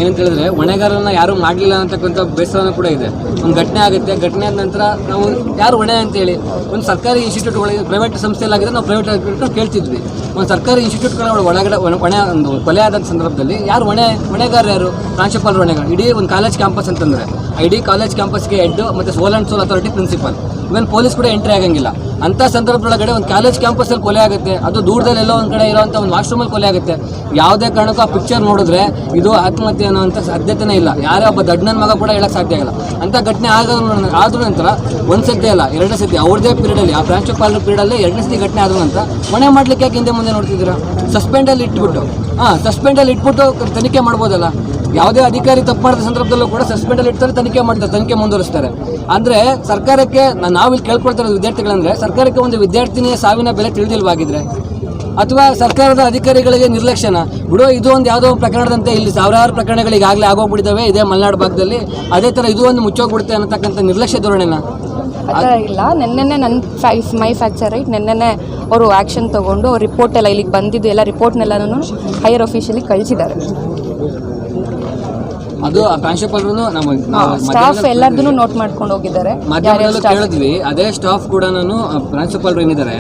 ಏನಂತ ಹೇಳಿದ್ರೆ ಹೊಣೆಗಾರನ ಯಾರು ಮಾಡಲಿಲ್ಲ ಅಂತಕ್ಕಂಥ ಬೇಸರನೂ ಕೂಡ ಇದೆ. ಒಂದು ಘಟನೆ ಆಗುತ್ತೆ, ಘಟನೆ ಆದ ನಂತರ ನಾವು ಯಾರು ಹೊಣೆ ಅಂತೇಳಿ ಒಂದು ಸರ್ಕಾರಿ ಇನ್ಸ್ಟಿಟ್ಯೂಟ್ಗಳಿಗೆ ಪ್ರೈವೇಟ್ ಸಂಸ್ಥೆಯಲ್ಲಾಗಿದ್ರೆ ನಾವು ಪ್ರೈವೇಟ್ ಕೇಳ್ತಿದ್ವಿ. ಒಂದು ಸರ್ಕಾರಿ ಇನ್ಸ್ಟಿಟ್ಯೂಟ್ಗಳ ಒಳಗಡೆ ಹೊಣೆ ಒಂದು ಕೊಲೆ ಆದ ಸಂದರ್ಭದಲ್ಲಿ ಯಾರು ಹೊಣೆಗಾರ ಯಾರು? ಪ್ರಾಂಶುಪಾಲರು ಹೊಣೆಗಾರ. ಇಡೀ ಒಂದು ಕಾಲೇಜ್ ಕ್ಯಾಂಪಸ್ ಅಂತಂದರೆ ಇಡೀ ಕಾಲೇಜ್ ಕ್ಯಾಂಪಸ್ಗೆ ಹೆಡ್ ಮತ್ತು sole and sole authority principal, even police ಕೂಡ ಎಂಟ್ರಿ ಆಗಂಗಿಲ್ಲ. ಅಂಥ ಸಂದರ್ಭದೊಳಗಡೆ ಒಂದು ಕಾಲೇಜ್ ಕ್ಯಾಂಪಸಲ್ಲಿ ಕೊಲೆ ಆಗುತ್ತೆ, ಅದು ದೂರದಲ್ಲಿ ಎಲ್ಲೋ ಒಂದು ಕಡೆ ಇರೋಂಥ ಒಂದು ವಾಶ್ರೂಮಲ್ಲಿ ಕೊಲೆ ಆಗುತ್ತೆ. ಯಾವುದೇ ಕಾರಣಕ್ಕೂ ಆ ಪಿಕ್ಚರ್ ನೋಡಿದ್ರೆ ಇದು ಆತ್ಮಹತ್ಯೆ ಅನ್ನೋಂಥ ಸಾಧ್ಯತೆನೇ ಇಲ್ಲ. ಯಾರೇ ಒಬ್ಬ ದಡ್ಡನ ಮಗ ಕೂಡ ಹೇಳಕ್ಕೆ ಸಾಧ್ಯ ಆಗಲ್ಲ. ಅಂಥ ಘಟನೆ ಆದ ನಂತರ ಒಂದು ಸತಿ ಅಲ್ಲ, 2 ಸತಿ ಅವ್ರದ್ದೇ ಪೀರಿಯಡಲ್ಲಿ, ಆ ಪ್ರಾಂಶುಪಾಲರ ಪೀರಿಯಡಲ್ಲಿ 2 ಸತಿ ಘಟನೆ ಆದ ನಂತರ ಹೊಣೆ ಮಾಡ್ಲಿಕ್ಕೆ ಯಾಕೆ ಹಿಂದೆ ಮುಂದೆ ನೋಡ್ತಿದ್ದೀರಾ? ಸಸ್ಪೆಂಡಲ್ಲಿ ಇಟ್ಬಿಟ್ಟು ತನಿಖೆ ಮಾಡ್ಬೋದಲ್ಲ. ಯಾವುದೇ ಅಧಿಕಾರಿ ತಪ್ಪು ಮಾಡಿದ ಸಂದರ್ಭದಲ್ಲೂ ಕೂಡ ಸಸ್ಪೆಂಡಲ್ಲಿ ಇಡ್ತಾರೆ, ತನಿಖೆ ಮುಂದುವರಿಸ್ತಾರೆ. ಅಂದರೆ ಸರ್ಕಾರಕ್ಕೆ ನಾವಿಲ್ಲಿ ಕೇಳ್ಕೊಳ್ತಾ ಇರೋದು ವಿದ್ಯಾರ್ಥಿಗಳಂದರೆ, ಸರ್ಕಾರಕ್ಕೆ ಒಂದು ವಿದ್ಯಾರ್ಥಿನಿಯ ಸಾವಿನ ಬೆಲೆ ತಿಳಿದಿಲ್ವಾಗಿದ್ರೆ, ಅಥವಾ ಸರ್ಕಾರದ ಅಧಿಕಾರಿಗಳಿಗೆ ನಿರ್ಲಕ್ಷ್ಯನ ಬಿಡೋ, ಇದು ಒಂದು ಯಾವುದೋ ಒಂದು ಪ್ರಕರಣದಂತೆ ಇಲ್ಲಿ ಸಾವಿರಾರು ಪ್ರಕರಣಗಳು ಈಗಾಗಲೇ ಆಗೋಗ್ಬಿಟ್ಟಿದ್ದಾವೆ ಇದೇ ಮಲೆನಾಡು ಭಾಗದಲ್ಲಿ, ಅದೇ ಥರ ಇದು ಒಂದು ಮುಚ್ಚೋಗ್ಬಿಡುತ್ತೆ ಅನ್ನತಕ್ಕಂಥ ನಿರ್ಲಕ್ಷ್ಯ ಧೋರಣೆನ ಆ ಥರ ಇಲ್ಲ. ನೆನ್ನೆನೇ ಮೈ ಫ್ಯಾಕ್ಚರ್ ರೈಟ್, ನೆನ್ನೆನೇ ಅವರು ಆ್ಯಕ್ಷನ್ ತೊಗೊಂಡು ಅವ್ರ ರಿಪೋರ್ಟ್ ಎಲ್ಲ ಇಲ್ಲಿಗೆ ಬಂದಿದ್ದು ಎಲ್ಲ ರಿಪೋರ್ಟ್ನೆಲ್ಲನೂ ಹೈಯರ್ ಆಫೀಷಿಯಲಿಗೆ ಕಳಿಸಿದ್ದಾರೆ. ಅದು ಆ ಪ್ರಾಂಶುಪಾಲರು ಸ್ಟಾಫ್ ಎಲ್ಲರದೂ ನೋಟ್ ಮಾಡ್ಕೊಂಡು ಹೋಗಿದ್ದಾರೆ. ಮಾಧ್ಯಮದಲ್ಲೂ ಕೇಳಿದ್ವಿ. ಅದೇ ಸ್ಟಾಫ್ ಕೂಡ ಪ್ರಾಂಶುಪಾಲರು ಏನಿದ್ದಾರೆ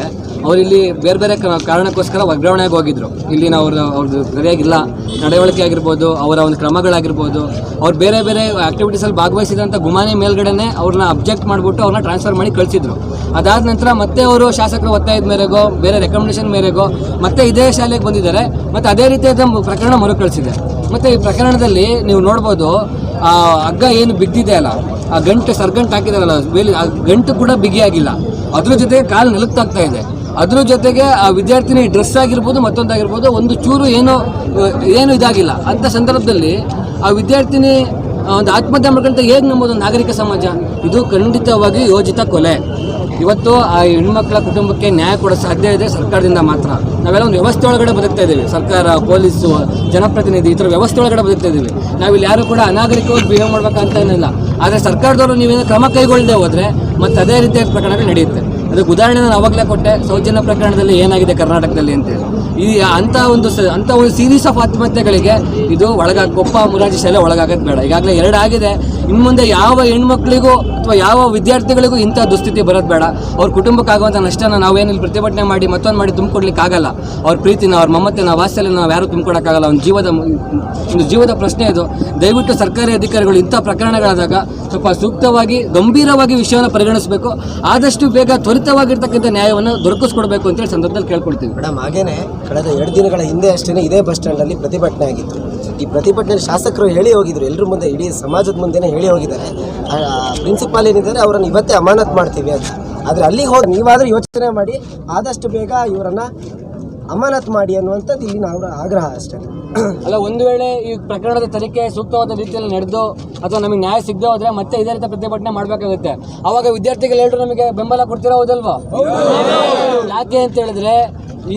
ಅವ್ರು ಇಲ್ಲಿ ಬೇರೆ ಬೇರೆ ಕಾರಣಕ್ಕೋಸ್ಕರ ವರ್ಗಾವಣೆಗೆ ಹೋಗಿದ್ರು. ಇಲ್ಲಿನ ಅವ್ರದ್ದು ಸರಿಯಾಗಿಲ್ಲ ನಡವಳಿಕೆ ಆಗಿರ್ಬೋದು, ಅವರ ಒಂದು ಕ್ರಮಗಳಾಗಿರ್ಬೋದು, ಅವ್ರು ಬೇರೆ ಬೇರೆ ಆಕ್ಟಿವಿಟೀಸಲ್ಲಿ ಭಾಗವಹಿಸಿದಂಥ ಗುಮಾನಿ ಮೇಲ್ಗಡೆನೆ ಅವ್ರನ್ನ ಅಬ್ಜೆಕ್ಟ್ ಮಾಡಿಬಿಟ್ಟು ಅವ್ರನ್ನ ಟ್ರಾನ್ಸ್ಫರ್ ಮಾಡಿ ಕಳಿಸಿದ್ರು. ಅದಾದ ನಂತರ ಮತ್ತೆ ಅವರು ಶಾಸಕರ ಒತ್ತಾಯದ ಮೇರೆಗೋ ಬೇರೆ ರೆಕಮೆಂಡೇಶನ್ ಮೇರೆಗೋ ಮತ್ತೆ ಇದೇ ಶಾಲೆಗೆ ಬಂದಿದ್ದಾರೆ. ಮತ್ತು ಅದೇ ರೀತಿಯಾದ ಪ್ರಕರಣ ಮರುಕಳಿಸಿದೆ. ಮತ್ತು ಈ ಪ್ರಕರಣದಲ್ಲಿ ನೀವು ನೋಡ್ಬೋದು, ಆ ಹಗ್ಗ ಏನು ಬಿದ್ದಿದೆ ಅಲ್ಲ, ಆ ಸರ್ಗಂಟು ಹಾಕಿದಾರಲ್ಲ ಬೇಲಿ, ಆ ಗಂಟು ಕೂಡ ಬಿಗಿಯಾಗಿಲ್ಲ. ಅದ್ರ ಜೊತೆಗೆ ಕಾಲು ನೆಲಕ್ಕೆ ತಾಗ್ತಾ ಇದೆ. ಅದ್ರ ಜೊತೆಗೆ ಆ ವಿದ್ಯಾರ್ಥಿನಿ ಡ್ರೆಸ್ ಆಗಿರ್ಬೋದು, ಮತ್ತೊಂದಾಗಿರ್ಬೋದು, ಒಂದು ಚೂರು ಏನು ಇದಾಗಿಲ್ಲ. ಅಂಥ ಸಂದರ್ಭದಲ್ಲಿ ಆ ವಿದ್ಯಾರ್ಥಿನಿ ಒಂದು ಆತ್ಮಹತ್ಯೆ ಮಾಡ್ಕೊಂತ ಹೇಗೆ ನಮ್ಮದು ನಾಗರಿಕ ಸಮಾಜ? ಇದು ಖಂಡಿತವಾಗಿ ಯೋಜಿತ ಕೊಲೆ. ಇವತ್ತು ಆ ಹೆಣ್ಮಕ್ಳ ಕುಟುಂಬಕ್ಕೆ ನ್ಯಾಯ ಕೊಡೋ ಸಾಧ್ಯ ಇದೆ ಸರ್ಕಾರದಿಂದ ಮಾತ್ರ. ನಾವೆಲ್ಲ ಒಂದು ವ್ಯವಸ್ಥೆ ಒಳಗಡೆ ಬದುಕ್ತಾ ಇದ್ದೀವಿ. ಸರ್ಕಾರ, ಪೊಲೀಸು, ಜನಪ್ರತಿನಿಧಿ, ಈ ಥರ ವ್ಯವಸ್ಥೆ ಒಳಗಡೆ ಬದುಕ್ತಾ ಇದ್ದೀವಿ. ನಾವಿಲ್ಲಿ ಯಾರು ಕೂಡ ಅನಾಗರಿಕವಾಗಿ ಬಿಹೇವ್ ಮಾಡ್ಬೇಕಂತ ಏನಿಲ್ಲ. ಆದರೆ ಸರ್ಕಾರದವರು ನೀವೇನೋ ಕ್ರಮ ಕೈಗೊಳ್ಳದೆ ಹೋದರೆ ಮತ್ತೆ ಅದೇ ರೀತಿಯ ಪ್ರಕರಣಗಳು ನಡೆಯುತ್ತೆ. ಅದಕ್ಕೆ ಉದಾಹರಣೆ ನಾನು ಅವಾಗಲೇ ಕೊಟ್ಟೆ, ಸೌಜನ್ಯ ಪ್ರಕರಣದಲ್ಲಿ ಏನಾಗಿದೆ ಕರ್ನಾಟಕದಲ್ಲಿ ಅಂತೇಳಿ. ಈ ಅಂಥ ಒಂದು ಸೀರೀಸ್ ಆಫ್ ಆತ್ಮಹತ್ಯೆಗಳಿಗೆ ಇದು ಕೊಪ್ಪ ಮುರಾರ್ಜಿ ಶಾಲೆ ಒಳಗಾಗೋದು ಬೇಡ. ಈಗಾಗಲೇ 2 ಆಗಿದೆ. ಇನ್ನು ಮುಂದೆ ಯಾವ ಹೆಣ್ಮಕ್ಳಿಗೂ ಅಥವಾ ಯಾವ ವಿದ್ಯಾರ್ಥಿಗಳಿಗೂ ಇಂಥ ದುಸ್ಥಿತಿ ಬರೋದು ಬೇಡ. ಅವ್ರ ಕುಟುಂಬಕ್ಕಾಗುವಂಥ ನಷ್ಟನ ನಾವೇನಿಲ್ಲಿ ಪ್ರತಿಭಟನೆ ಮಾಡಿ ಮತ್ತೊಂದು ಮಾಡಿ ತುಂಬಿಕೊಡ್ಲಿಕ್ಕಾಗಲ್ಲ. ಅವ್ರ ಪ್ರೀತಿನ, ಅವ್ರ ಮಮತೆನ, ವಾತ್ಸಲ್ಯನ ನಾವು ಯಾರೂ ತುಂಬಿಕೊಡೋಕ್ಕಾಗಲ್ಲ. ಒಂದು ಜೀವದ ಪ್ರಶ್ನೆ ಇದು. ದಯವಿಟ್ಟು ಸರ್ಕಾರಿ ಅಧಿಕಾರಿಗಳು ಇಂಥ ಪ್ರಕರಣಗಳಾದಾಗ ಸ್ವಲ್ಪ ಸೂಕ್ತವಾಗಿ, ಗಂಭೀರವಾಗಿ ವಿಷಯವನ್ನು ಪರಿಗಣಿಸಬೇಕು. ಆದಷ್ಟು ಬೇಗ ತ್ವರಿತವಾಗಿರ್ತಕ್ಕಂಥ ನ್ಯಾಯವನ್ನು ದೊರಕಿಸ್ಕೊಡ್ಬೇಕು ಅಂತೇಳಿ ಸಂದರ್ಭದಲ್ಲಿ ಕೇಳ್ಕೊಳ್ತೀವಿ. ಮೇಡಮ್, ಹಾಗೇನೆ ಕಳೆದ 2 ದಿನಗಳ ಹಿಂದೆ ಅಷ್ಟೇ ಇದೇ ಬಸ್ ಸ್ಟ್ಯಾಂಡಲ್ಲಿ ಪ್ರತಿಭಟನೆ ಆಗಿತ್ತು. ಈ ಪ್ರತಿಭಟನೆಯಲ್ಲಿ ಶಾಸಕರು ಹೇಳಿ ಹೋಗಿದ್ರು, ಎಲ್ಲರ ಮುಂದೆ, ಇಡೀ ಸಮಾಜದ ಮುಂದೆನೇ ಹೇಳಿ ಹೋಗಿದ್ದಾರೆ. ಪ್ರಿನ್ಸಿಪಾಲ್ ಏನಿದ್ದಾರೆ ಅವರನ್ನು ಇವತ್ತೇ ಅಮಾನತ್ ಮಾಡ್ತೀವಿ ಅಂತ. ಆದರೆ ಅಲ್ಲಿಗೆ ಹೋಗಿ ನೀವಾದರೂ ಯೋಚನೆ ಮಾಡಿ ಆದಷ್ಟು ಬೇಗ ಇವರನ್ನು ಅಮಾನತ್ ಮಾಡಿ ಅನ್ನುವಂಥದ್ದು ಇಲ್ಲಿನ ಅವರ ಆಗ್ರಹ ಅಷ್ಟೇ. ಅಲ್ಲ, ಒಂದು ವೇಳೆ ಈ ಪ್ರಕರಣದ ತನಿಖೆ ಸೂಕ್ತವಾದ ರೀತಿಯಲ್ಲಿ ನಡೆದು ಅಥವಾ ನಮಗೆ ನ್ಯಾಯ ಸಿಗದೆ ಹೋದ್ರೆ ಮತ್ತೆ ಇದೇ ರೀತಿ ಪ್ರತಿಭಟನೆ ಮಾಡಬೇಕಾಗುತ್ತೆ. ಆವಾಗ ವಿದ್ಯಾರ್ಥಿಗಳು ನಮಗೆ ಬೆಂಬಲ ಕೊಡ್ತೀರಾ? ಹೌದಲ್ವಾ? ಯಾಕೆ ಅಂತ ಹೇಳಿದ್ರೆ,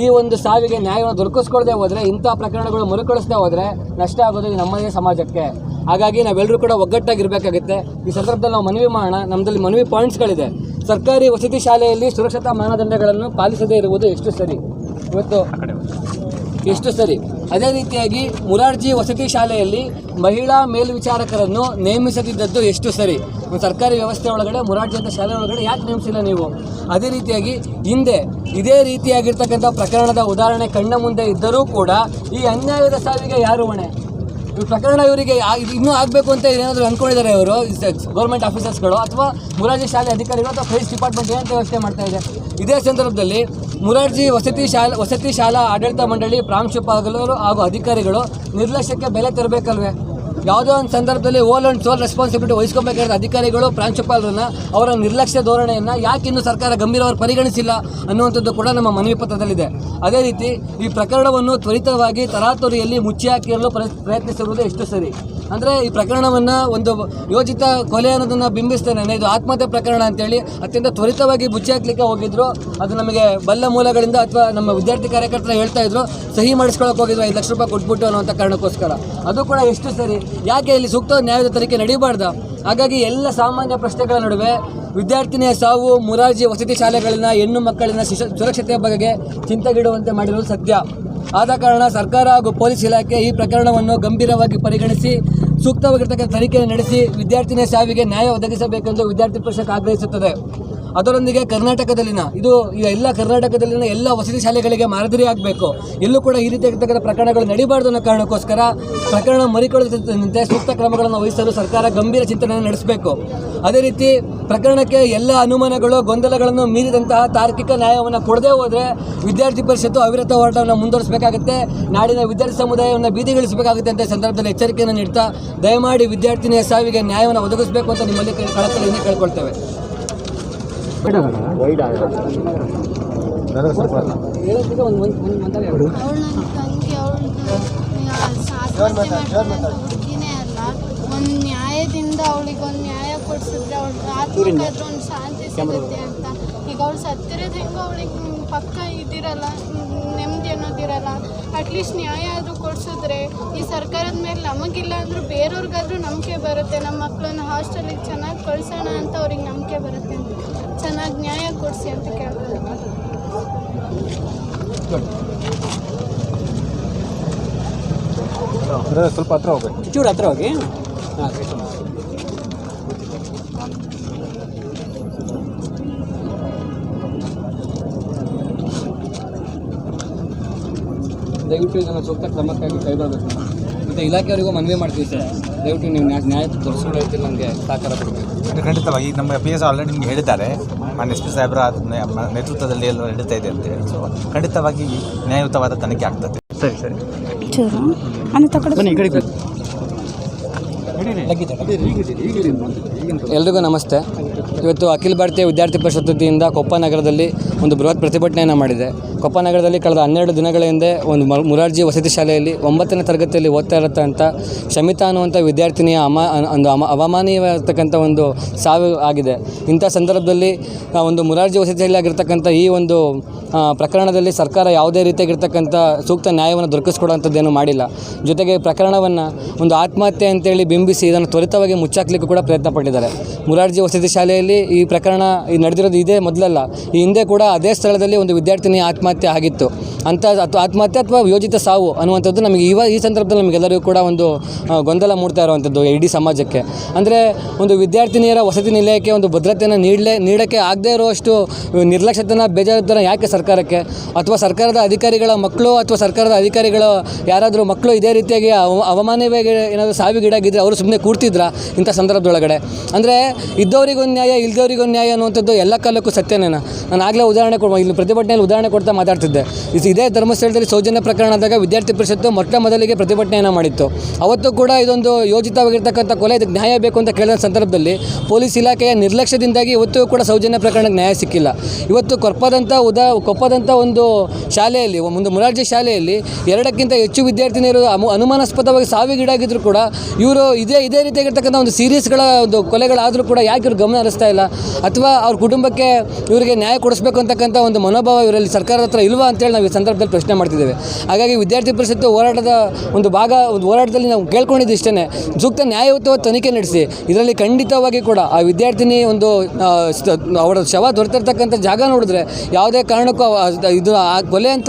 ಈ ಒಂದು ಸಾವಿಗೆ ನ್ಯಾಯವನ್ನು ದೊರಕಿಸ್ಕೊಳ್ದೆ ಹೋದರೆ, ಇಂಥ ಪ್ರಕರಣಗಳು ಮರುಕಳಿಸದೆ ಹೋದರೆ ನಷ್ಟ ಆಗೋದು ನಮ್ಮದೇ ಸಮಾಜಕ್ಕೆ. ಹಾಗಾಗಿ ನಾವೆಲ್ಲರೂ ಕೂಡ ಒಗ್ಗಟ್ಟಾಗಿರಬೇಕಾಗುತ್ತೆ. ಈ ಸಂದರ್ಭದಲ್ಲಿ ನಾವು ಮನವಿ ಮಾಡೋಣ. ನಮ್ಮದಲ್ಲಿ ಮನವಿ ಪಾಯಿಂಟ್ಸ್ಗಳಿದೆ. ಸರ್ಕಾರಿ ವಸತಿ ಶಾಲೆಯಲ್ಲಿ ಸುರಕ್ಷತಾ ಮಾನದಂಡಗಳನ್ನು ಪಾಲಿಸದೇ ಇರುವುದು ಎಷ್ಟು ಸರಿ? ಇವತ್ತು ಎಷ್ಟು ಸರಿ? ಅದೇ ರೀತಿಯಾಗಿ ಮುರಾರ್ಜಿ ವಸತಿ ಶಾಲೆಯಲ್ಲಿ ಮಹಿಳಾ ಮೇಲ್ವಿಚಾರಕರನ್ನು ನೇಮಿಸದಿದ್ದದ್ದು ಎಷ್ಟು ಸರಿ? ಒಂದು ಸರ್ಕಾರಿ ವ್ಯವಸ್ಥೆ ಒಳಗಡೆ ಮುರಾರ್ಜಿ ಅಂತ ಶಾಲೆ ಒಳಗಡೆ ಯಾಕೆ ನೇಮಿಸಿಲ್ಲ ನೀವು? ಅದೇ ರೀತಿಯಾಗಿ ಹಿಂದೆ ಇದೇ ರೀತಿಯಾಗಿರ್ತಕ್ಕಂಥ ಪ್ರಕರಣದ ಉದಾಹರಣೆ ಕಣ್ಣ ಮುಂದೆ ಇದ್ದರೂ ಕೂಡ ಈ ಅನ್ಯಾಯದ ಸಾವಿಗೆ ಯಾರು ಹೊಣೆ? ಈ ಪ್ರಕರಣ ಇವರಿಗೆ ಇನ್ನೂ ಆಗಬೇಕು ಅಂತ ಏನಾದರೂ ಅಂದ್ಕೊಂಡಿದ್ದಾರೆ ಇವರು ಗೌರ್ಮೆಂಟ್ ಆಫೀಸರ್ಸ್ಗಳು ಅಥವಾ ಮುರಾರ್ಜಿ ಶಾಲೆ ಅಧಿಕಾರಿಗಳು ಅಥವಾ ಪೊಲೀಸ್ ಡಿಪಾರ್ಟ್ಮೆಂಟ್ ಏನಂತ ವ್ಯವಸ್ಥೆ ಮಾಡ್ತಾ ಇದೆ? ಇದೇ ಸಂದರ್ಭದಲ್ಲಿ ಮುರಾರ್ಜಿ ವಸತಿ ಶಾಲಾ ಆಡಳಿತ ಮಂಡಳಿ ಪ್ರಾಂಶುಪಾಲರು ಹಾಗೂ ಅಧಿಕಾರಿಗಳು ನಿರ್ಲಕ್ಷ್ಯಕ್ಕೆ ಬೆಲೆ ತರಬೇಕಲ್ವೇ? ಯಾವುದೋ ಒಂದು ಸಂದರ್ಭದಲ್ಲಿ ಓಲ್ ಆ್ಯಂಡ್ ಸೋಲ್ ರೆಸ್ಪಾನ್ಸಿಬಿಲಿಟಿ ವಹಿಸ್ಕೊಬೇಕಾದ ಅಧಿಕಾರಿಗಳು ಪ್ರಾಂಶುಪಾಲರನ್ನ ಅವರ ನಿರ್ಲಕ್ಷ್ಯ ಧೋರಣೆಯನ್ನು ಯಾಕೆ ಇನ್ನೂ ಸರ್ಕಾರ ಗಂಭೀರವಾಗಿ ಪರಿಗಣಿಸಿಲ್ಲ ಅನ್ನುವಂಥದ್ದು ಕೂಡ ನಮ್ಮ ಮನವಿ ಪತ್ರದಲ್ಲಿದೆ. ಅದೇ ರೀತಿ ಈ ಪ್ರಕರಣವನ್ನು ತ್ವರಿತವಾಗಿ ತರಾತುರಿಯಲ್ಲಿ ಮುಚ್ಚಿ ಹಾಕಿರಲು ಪ್ರಯತ್ನಿಸಿರುವುದು ಎಷ್ಟು ಸರಿ? ಅಂದರೆ ಈ ಪ್ರಕರಣವನ್ನು ಒಂದು ಯೋಜಿತ ಕೊಲೆ ಅನ್ನೋದನ್ನು ಬಿಂಬಿಸ್ತೇನೆ, ಇದು ಆತ್ಮಹತ್ಯೆ ಪ್ರಕರಣ ಅಂತೇಳಿ ಅತ್ಯಂತ ತ್ವರಿತವಾಗಿ ಮುಚ್ಚಿ ಹಾಕ್ಲಿಕ್ಕೆ ಹೋಗಿದ್ರು. ಅದು ನಮಗೆ ಬಲ್ಲ ಮೂಲಗಳಿಂದ ಅಥವಾ ನಮ್ಮ ವಿದ್ಯಾರ್ಥಿ ಕಾರ್ಯಕರ್ತರು ಹೇಳ್ತಾ ಇದ್ರು, ಸಹಿ ಮಾಡಿಸ್ಕೊಳ್ಳೋಕೆ ಹೋಗಿದ್ರು 5 ಲಕ್ಷ ರೂಪಾಯಿ ಕೊಟ್ಬಿಟ್ಟು ಅನ್ನೋಂಥ ಕಾರಣಕ್ಕೋಸ್ಕರ. ಅದು ಕೂಡ ಎಷ್ಟು ಸರಿ? ಯಾಕೆ ಇಲ್ಲಿ ಸೂಕ್ತ ನ್ಯಾಯದ ತನಿಖೆ ನಡೀಬಾರ್ದು? ಹಾಗಾಗಿ ಎಲ್ಲ ಸಾಮಾನ್ಯ ಪ್ರಶ್ನೆಗಳ ನಡುವೆ ವಿದ್ಯಾರ್ಥಿನಿಯ ಸಾವು ಮುರಾರ್ಜಿ ವಸತಿ ಶಾಲೆಗಳಿನ ಹೆಣ್ಣು ಮಕ್ಕಳಿನ ಸುರಕ್ಷತೆಯ ಬಗೆಗೆ ಚಿಂತೆಗಿಡುವಂತೆ ಮಾಡಿರುವುದು ಸತ್ಯ. ಆದ ಕಾರಣ ಸರ್ಕಾರ ಹಾಗೂ ಪೊಲೀಸ್ ಇಲಾಖೆ ಈ ಪ್ರಕರಣವನ್ನು ಗಂಭೀರವಾಗಿ ಪರಿಗಣಿಸಿ ಸೂಕ್ತವಾಗಿರ್ತಕ್ಕಂಥ ತನಿಖೆ ನಡೆಸಿ ವಿದ್ಯಾರ್ಥಿನಿಯ ಸಾವಿಗೆ ನ್ಯಾಯ ಒದಗಿಸಬೇಕೆಂದು ವಿದ್ಯಾರ್ಥಿ ಪರಿಷತ್ ಆಗ್ರಹಿಸುತ್ತದೆ. ಅದರೊಂದಿಗೆ ಕರ್ನಾಟಕದಲ್ಲಿನ ಎಲ್ಲ ವಸತಿ ಶಾಲೆಗಳಿಗೆ ಮಾದರಿ ಆಗಬೇಕು. ಎಲ್ಲೂ ಕೂಡ ಈ ರೀತಿಯಾಗಿರ್ತಕ್ಕಂಥ ಪ್ರಕರಣಗಳು ನಡೀಬಾರ್ದು ಅನ್ನೋ ಕಾರಣಕ್ಕೋಸ್ಕರ ಪ್ರಕರಣ ಮರುಕಳಿಸದಂತೆ ಸೂಕ್ತ ಕ್ರಮಗಳನ್ನು ವಹಿಸಲು ಸರ್ಕಾರ ಗಂಭೀರ ಚಿಂತನೆಯನ್ನು ನಡೆಸಬೇಕು. ಅದೇ ರೀತಿ ಪ್ರಕರಣಕ್ಕೆ ಎಲ್ಲ ಅನುಮಾನಗಳು ಗೊಂದಲಗಳನ್ನು ಮೀರಿದಂತಹ ತಾರ್ಕಿಕ ನ್ಯಾಯವನ್ನು ಕೊಡದೇ ಹೋದರೆ ವಿದ್ಯಾರ್ಥಿ ಪರಿಷತ್ತು ಅವಿರತ ಹೋರಾಟವನ್ನು ಮುಂದುವರಿಸಬೇಕಾಗುತ್ತೆ. ನಾಡಿನ ವಿದ್ಯಾರ್ಥಿ ಸಮುದಾಯವನ್ನು ಬೀದಿಗಿಳಿಸಬೇಕಾಗುತ್ತೆ ಅಂತ ಸಂದರ್ಭದಲ್ಲಿ ಎಚ್ಚರಿಕೆಯನ್ನು ನೀಡ್ತಾ ದಯಮಾಡಿ ವಿದ್ಯಾರ್ಥಿನಿಯ ಸಾವಿಗೆ ನ್ಯಾಯವನ್ನು ಒದಗಿಸಬೇಕು ಅಂತ ನಿಮ್ಮಲ್ಲಿ ಕಳಕಳಿಯಿಂದ ಕೇಳ್ಕೊಳ್ತೇವೆ. ಅವಳು ನನ್ನ ತಂಗಿ, ಹುಡುಗಿನೇ ಅಲ್ಲ. ಒಂದು ನ್ಯಾಯದಿಂದ ಅವಳಿಗೊಂದು ನ್ಯಾಯ ಕೊಡಿಸಿದ್ರೆ ಅವಳು ಆತ್ಮಕ್ಕಾದ್ರೂ ಒಂದು ಶಾಂತಿ ಸಿಗುತ್ತೆ ಅಂತ. ಈಗ ಅವಳು ಸತ್ತಿರೋದು ಹೆಂಗೋ ಅವಳಿಗೆ ಪಕ್ಕ ಇದಿರಲ್ಲ, ನೆಮ್ಮದಿ ಅನ್ನೋದಿರಲ್ಲ. ಅಟ್ಲೀಸ್ಟ್ ನ್ಯಾಯ ಆದರೂ ಕೊಡಿಸಿದ್ರೆ ಈ ಸರ್ಕಾರದ ಮೇಲೆ ನಮಗಿಲ್ಲ ಅಂದರೂ ಬೇರೆಯವ್ರಿಗಾದ್ರೂ ನಂಬಿಕೆ ಬರುತ್ತೆ. ನಮ್ಮ ಮಕ್ಕಳನ್ನ ಹಾಸ್ಟೆಲಿಗೆ ಚೆನ್ನಾಗಿ ಕಳ್ಸೋಣ ಅಂತ ಅವ್ರಿಗೆ ನಂಬಿಕೆ ಬರುತ್ತೆ ಅಂತ. ಚೆನ್ನಾಗಿ ನ್ಯಾಯ ಕೊಡಿಸಿ ಅಂತ ಕೇಳ್ತಾರೆ. ಸ್ವಲ್ಪ ಹತ್ರ ಹೋಗ್ಬೇಕು, ಚೂರು ಹತ್ರ ಹೋಗಿ. ದಯವಿಟ್ಟು ಇದನ್ನು ಸೂಕ್ತ ಕ್ರಮಕ್ಕಾಗಿ ಕೈಗೊಳ್ಳಬೇಕು. ಮತ್ತು ಇಲಾಖೆಯವರಿಗೂ ಮನವಿ ಮಾಡ್ತೀವಿ ಸರ್, ದಯವಿಟ್ಟು ನೀವು ನ್ಯಾಯ ತೋರಿಸ್ಕೊಂಡು ಹೇಳ್ತೀವಿ, ನಮಗೆ ಸಹಕಾರ ಕೊಡಬೇಕು. ಖಂಡಿತವಾಗಿ ಈಗ ನಮ್ಮ PS ಆಲ್ರೆಡಿ ನಿಮ್ಗೆ ಹೇಳಿದ್ದಾರೆ, ಮಾನ್ಯ SP ಸಾಹೇಬರ ನೇತೃತ್ವದಲ್ಲಿ ಎಲ್ಲ ನಡೀತಾ ಇದೆ ಅಂತೇಳಿ. ಸೊ ಖಂಡಿತವಾಗಿ ನ್ಯಾಯಯುತವಾದ ತನಿಖೆ ಆಗ್ತದೆ. ಸರಿ ಎಲ್ರಿಗೂ ನಮಸ್ತೆ. ಇವತ್ತು ಅಖಿಲ ಭಾರತೀಯ ವಿದ್ಯಾರ್ಥಿ ಪರಿಷತ್ ವತಿಯಿಂದ ಕೊಪ್ಪ ನಗರದಲ್ಲಿ ಒಂದು ಬೃಹತ್ ಪ್ರತಿಭಟನೆಯನ್ನು ಮಾಡಿದೆ. ಕೊಪ್ಪ ನಗರದಲ್ಲಿ ಕಳೆದ 12 ದಿನಗಳ ಹಿಂದೆ ಒಂದು ಮುರಾರ್ಜಿ ವಸತಿ ಶಾಲೆಯಲ್ಲಿ 9ನೇ ತರಗತಿಯಲ್ಲಿ ಓದ್ತಾ ಇರತಕ್ಕಂಥ ಶಮಿತಾ ಅನ್ನುವಂಥ ವಿದ್ಯಾರ್ಥಿನಿಯ ಅವಮಾನೀಯವಾಗಿರ್ತಕ್ಕಂಥ ಒಂದು ಸಾವು ಆಗಿದೆ. ಇಂಥ ಸಂದರ್ಭದಲ್ಲಿ ಒಂದು ಮುರಾರ್ಜಿ ವಸತಿ ಶಾಲೆಯಾಗಿರ್ತಕ್ಕಂಥ ಈ ಒಂದು ಪ್ರಕರಣದಲ್ಲಿ ಸರ್ಕಾರ ಯಾವುದೇ ರೀತಿಯಾಗಿರ್ತಕ್ಕಂಥ ಸೂಕ್ತ ನ್ಯಾಯವನ್ನು ದೊರಕಿಸ್ಕೊಡುವಂಥದ್ದೇನು ಮಾಡಿಲ್ಲ. ಜೊತೆಗೆ ಪ್ರಕರಣವನ್ನು ಒಂದು ಆತ್ಮಹತ್ಯೆ ಅಂತೇಳಿ ಬಿಂಬಿಸಿ ಇದನ್ನು ತ್ವರಿತವಾಗಿ ಮುಚ್ಚಾಕಲಿಕ್ಕೂ ಕೂಡ ಪ್ರಯತ್ನ ಪಟ್ಟಿದ್ದಾರೆ. ಮುರಾರ್ಜಿ ವಸತಿ ಶಾಲೆಯಲ್ಲಿ ಈ ಪ್ರಕರಣ ನಡೆದಿರೋದು ಇದೇ ಮೊದಲಲ್ಲ. ಈ ಹಿಂದೆ ಕೂಡ ಅದೇ ಸ್ಥಳದಲ್ಲಿ ಒಂದು ವಿದ್ಯಾರ್ಥಿನಿ ಆತ್ಮಹತ್ಯೆ ಆಗಿತ್ತು. ಅಂಥ ಆತ್ಮಹತ್ಯೆ ಅಥವಾ ಯೋಜಿತ ಸಾವು ಅನ್ನುವಂಥದ್ದು ನಮಗೆ ಈ ಸಂದರ್ಭದಲ್ಲಿ ನಮಗೆಲ್ಲರಿಗೂ ಕೂಡ ಒಂದು ಗೊಂದಲ ಮೂಡ್ತಾ ಇರುವಂಥದ್ದು ಇಡೀ ಸಮಾಜಕ್ಕೆ. ಅಂದರೆ ಒಂದು ವಿದ್ಯಾರ್ಥಿನಿಯರ ವಸತಿ ನಿಲಯಕ್ಕೆ ಒಂದು ಭದ್ರತೆಯನ್ನು ನೀಡೋಕ್ಕೆ ಆಗದೇ ಇರುವಷ್ಟು ನಿರ್ಲಕ್ಷ್ಯತನ, ಬೇಜವಾಬ್ದಾರ ಯಾಕೆ ಸರ್ಕಾರಕ್ಕೆ? ಅಥವಾ ಸರ್ಕಾರದ ಅಧಿಕಾರಿಗಳ ಮಕ್ಕಳು ಅಥವಾ ಸರ್ಕಾರದ ಅಧಿಕಾರಿಗಳ ಯಾರಾದರೂ ಮಕ್ಕಳು ಇದೇ ರೀತಿಯಾಗಿ ಅವಮಾನವಾಗಿ ಏನಾದರೂ ಸಾವಿಗೀಡಾಗಿದ್ದರೆ ಅವರು ಸುಮ್ಮನೆ ಕೂರ್ತಿದ್ರಾ ಇಂಥ ಸಂದರ್ಭದೊಳಗಡೆ? ಅಂದರೆ ಇದ್ದವರಿಗೊಂದು ನ್ಯಾಯ, ಇಲ್ದವರಿಗೊಂದು ನ್ಯಾಯ ಅನ್ನುವಂಥದ್ದು ಎಲ್ಲ ಕಾಲಕ್ಕೂ ಸತ್ಯನೇನ? ನಾನು ಆಗಲೇ ಉದಾಹರಣೆ ಇಲ್ಲಿ ಪ್ರತಿಭಟನೆಯಲ್ಲಿ ಉದಾಹರಣೆ ಕೊಡ್ತಾ ಮಾತಾಡ್ತಿದ್ದೆ. ಇದೇ ಧರ್ಮಸ್ಥಳದಲ್ಲಿ ಸೌಜನ್ಯ ಪ್ರಕರಣ ಆದಾಗ ವಿದ್ಯಾರ್ಥಿ ಪರಿಷತ್ತು ಮೊದಲಿಗೆ ಪ್ರತಿಭಟನೆಯನ್ನು ಮಾಡಿತ್ತು. ಅವತ್ತು ಕೂಡ ಇದೊಂದು ಯೋಜಿತವಾಗಿರ್ತಕ್ಕಂಥ ಕೊಲೆ, ಇದಕ್ಕೆ ನ್ಯಾಯ ಬೇಕು ಅಂತ ಕೇಳಿದ ಸಂದರ್ಭದಲ್ಲಿ ಪೊಲೀಸ್ ಇಲಾಖೆಯ ನಿರ್ಲಕ್ಷ್ಯದಿಂದಾಗಿ ಇವತ್ತು ಕೂಡ ಸೌಜನ್ಯ ಪ್ರಕರಣಕ್ಕೆ ನ್ಯಾಯ ಸಿಕ್ಕಿಲ್ಲ. ಇವತ್ತು ಕೊಪ್ಪದಂಥ ಒಂದು ಶಾಲೆಯಲ್ಲಿ, ಒಂದು ಮುರಾರ್ಜಿ ಶಾಲೆಯಲ್ಲಿ 2ಕ್ಕಿಂತ ಹೆಚ್ಚು ವಿದ್ಯಾರ್ಥಿನಿಯರು ಅನುಮಾನಾಸ್ಪದವಾಗಿ ಸಾವಿಗೀಡಾಗಿದ್ದರೂ ಕೂಡ ಇವರು ಇದೇ ರೀತಿಯಾಗಿರ್ತಕ್ಕಂಥ ಒಂದು ಸೀರೀಸ್ಗಳ ಒಂದು ಕೊಲೆಗಳಾದರೂ ಕೂಡ ಯಾಕೆ ಇವ್ರು ಗಮನ ಹರಿಸ್ತಾ ಇಲ್ಲ? ಅಥವಾ ಅವ್ರ ಕುಟುಂಬಕ್ಕೆ ಇವರಿಗೆ ನ್ಯಾಯ ಕೊಡಿಸ್ಬೇಕು ಅಂತಕ್ಕಂಥ ಒಂದು ಮನೋಭಾವ ಇವರಲ್ಲಿ ಸರ್ಕಾರದ ಹತ್ರ ಇಲ್ವಾ ಅಂತೇಳಿ ನಾವು ಈ ಸಂದರ್ಭದಲ್ಲಿ ಪ್ರಶ್ನೆ ಮಾಡ್ತಿದ್ದೇವೆ. ಹಾಗಾಗಿ ವಿದ್ಯಾರ್ಥಿ ಪರಿಷತ್ತು ಹೋರಾಟದ ಒಂದು ಹೋರಾಟದಲ್ಲಿ ನಾವು ಕೇಳ್ಕೊಂಡಿದ್ದು ಇಷ್ಟೇ, ಸೂಕ್ತ ನ್ಯಾಯಯುತವಾದ ತನಿಖೆ ನಡೆಸಿ ಇದರಲ್ಲಿ ಖಂಡಿತವಾಗಿ ಕೂಡ ಆ ವಿದ್ಯಾರ್ಥಿನಿ ಒಂದು ಅವರ ಶವ ದೊರೆತಿರ್ತಕ್ಕಂಥ ಜಾಗ ನೋಡಿದ್ರೆ ಯಾವುದೇ ಕಾರಣಕ್ಕೂ ಇದು ಕೊಲೆ ಅಂತ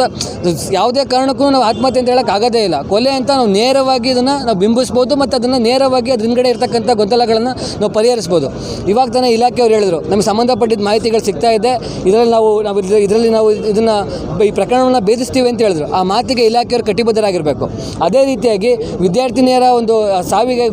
ಯಾವುದೇ ಕಾರಣಕ್ಕೂ ನಾವು ಆತ್ಮಹತ್ಯೆ ಅಂತ ಹೇಳೋಕೆ ಆಗೋದೇ ಇಲ್ಲ. ಕೊಲೆ ಅಂತ ನಾವು ನೇರವಾಗಿ ಇದನ್ನು ನಾವು ಬಿಂಬಿಸ್ಬೋದು ಮತ್ತು ಅದನ್ನು ನೇರವಾಗಿ ಅದ್ರ ಹಿಂದ್ಗಡೆ ಇರ್ತಕ್ಕಂಥ ಗೊಂದಲಗಳನ್ನು ನಾವು ಪರಿಹರಿಸ್ಬೋದು. ಇವಾಗ ತಾನೇ ಇಲಾಖೆಯವರು ಹೇಳಿದರು ನಮಗೆ ಸಂಬಂಧಪಟ್ಟಿದ್ದ ಮಾಹಿತಿಗಳು ಸಿಗ್ತಾ ಇದೆ, ಇದರಲ್ಲಿ ನಾವು ಇದನ್ನು ಈ ಪ್ರಕರಣವನ್ನು ಭೇದಿಸ್ತೀವಿ ಅಂತ ಹೇಳಿದ್ರು. ಆ ಮಾತಿಗೆ ಇಲಾಖೆಯವರು ಕಟಿಬದ್ಧರಾಗಿರಬೇಕು. ಅದೇ ರೀತಿಯಾಗಿ ವಿದ್ಯಾರ್ಥಿನಿಯರ ಒಂದು ಸಾವಿಗೆ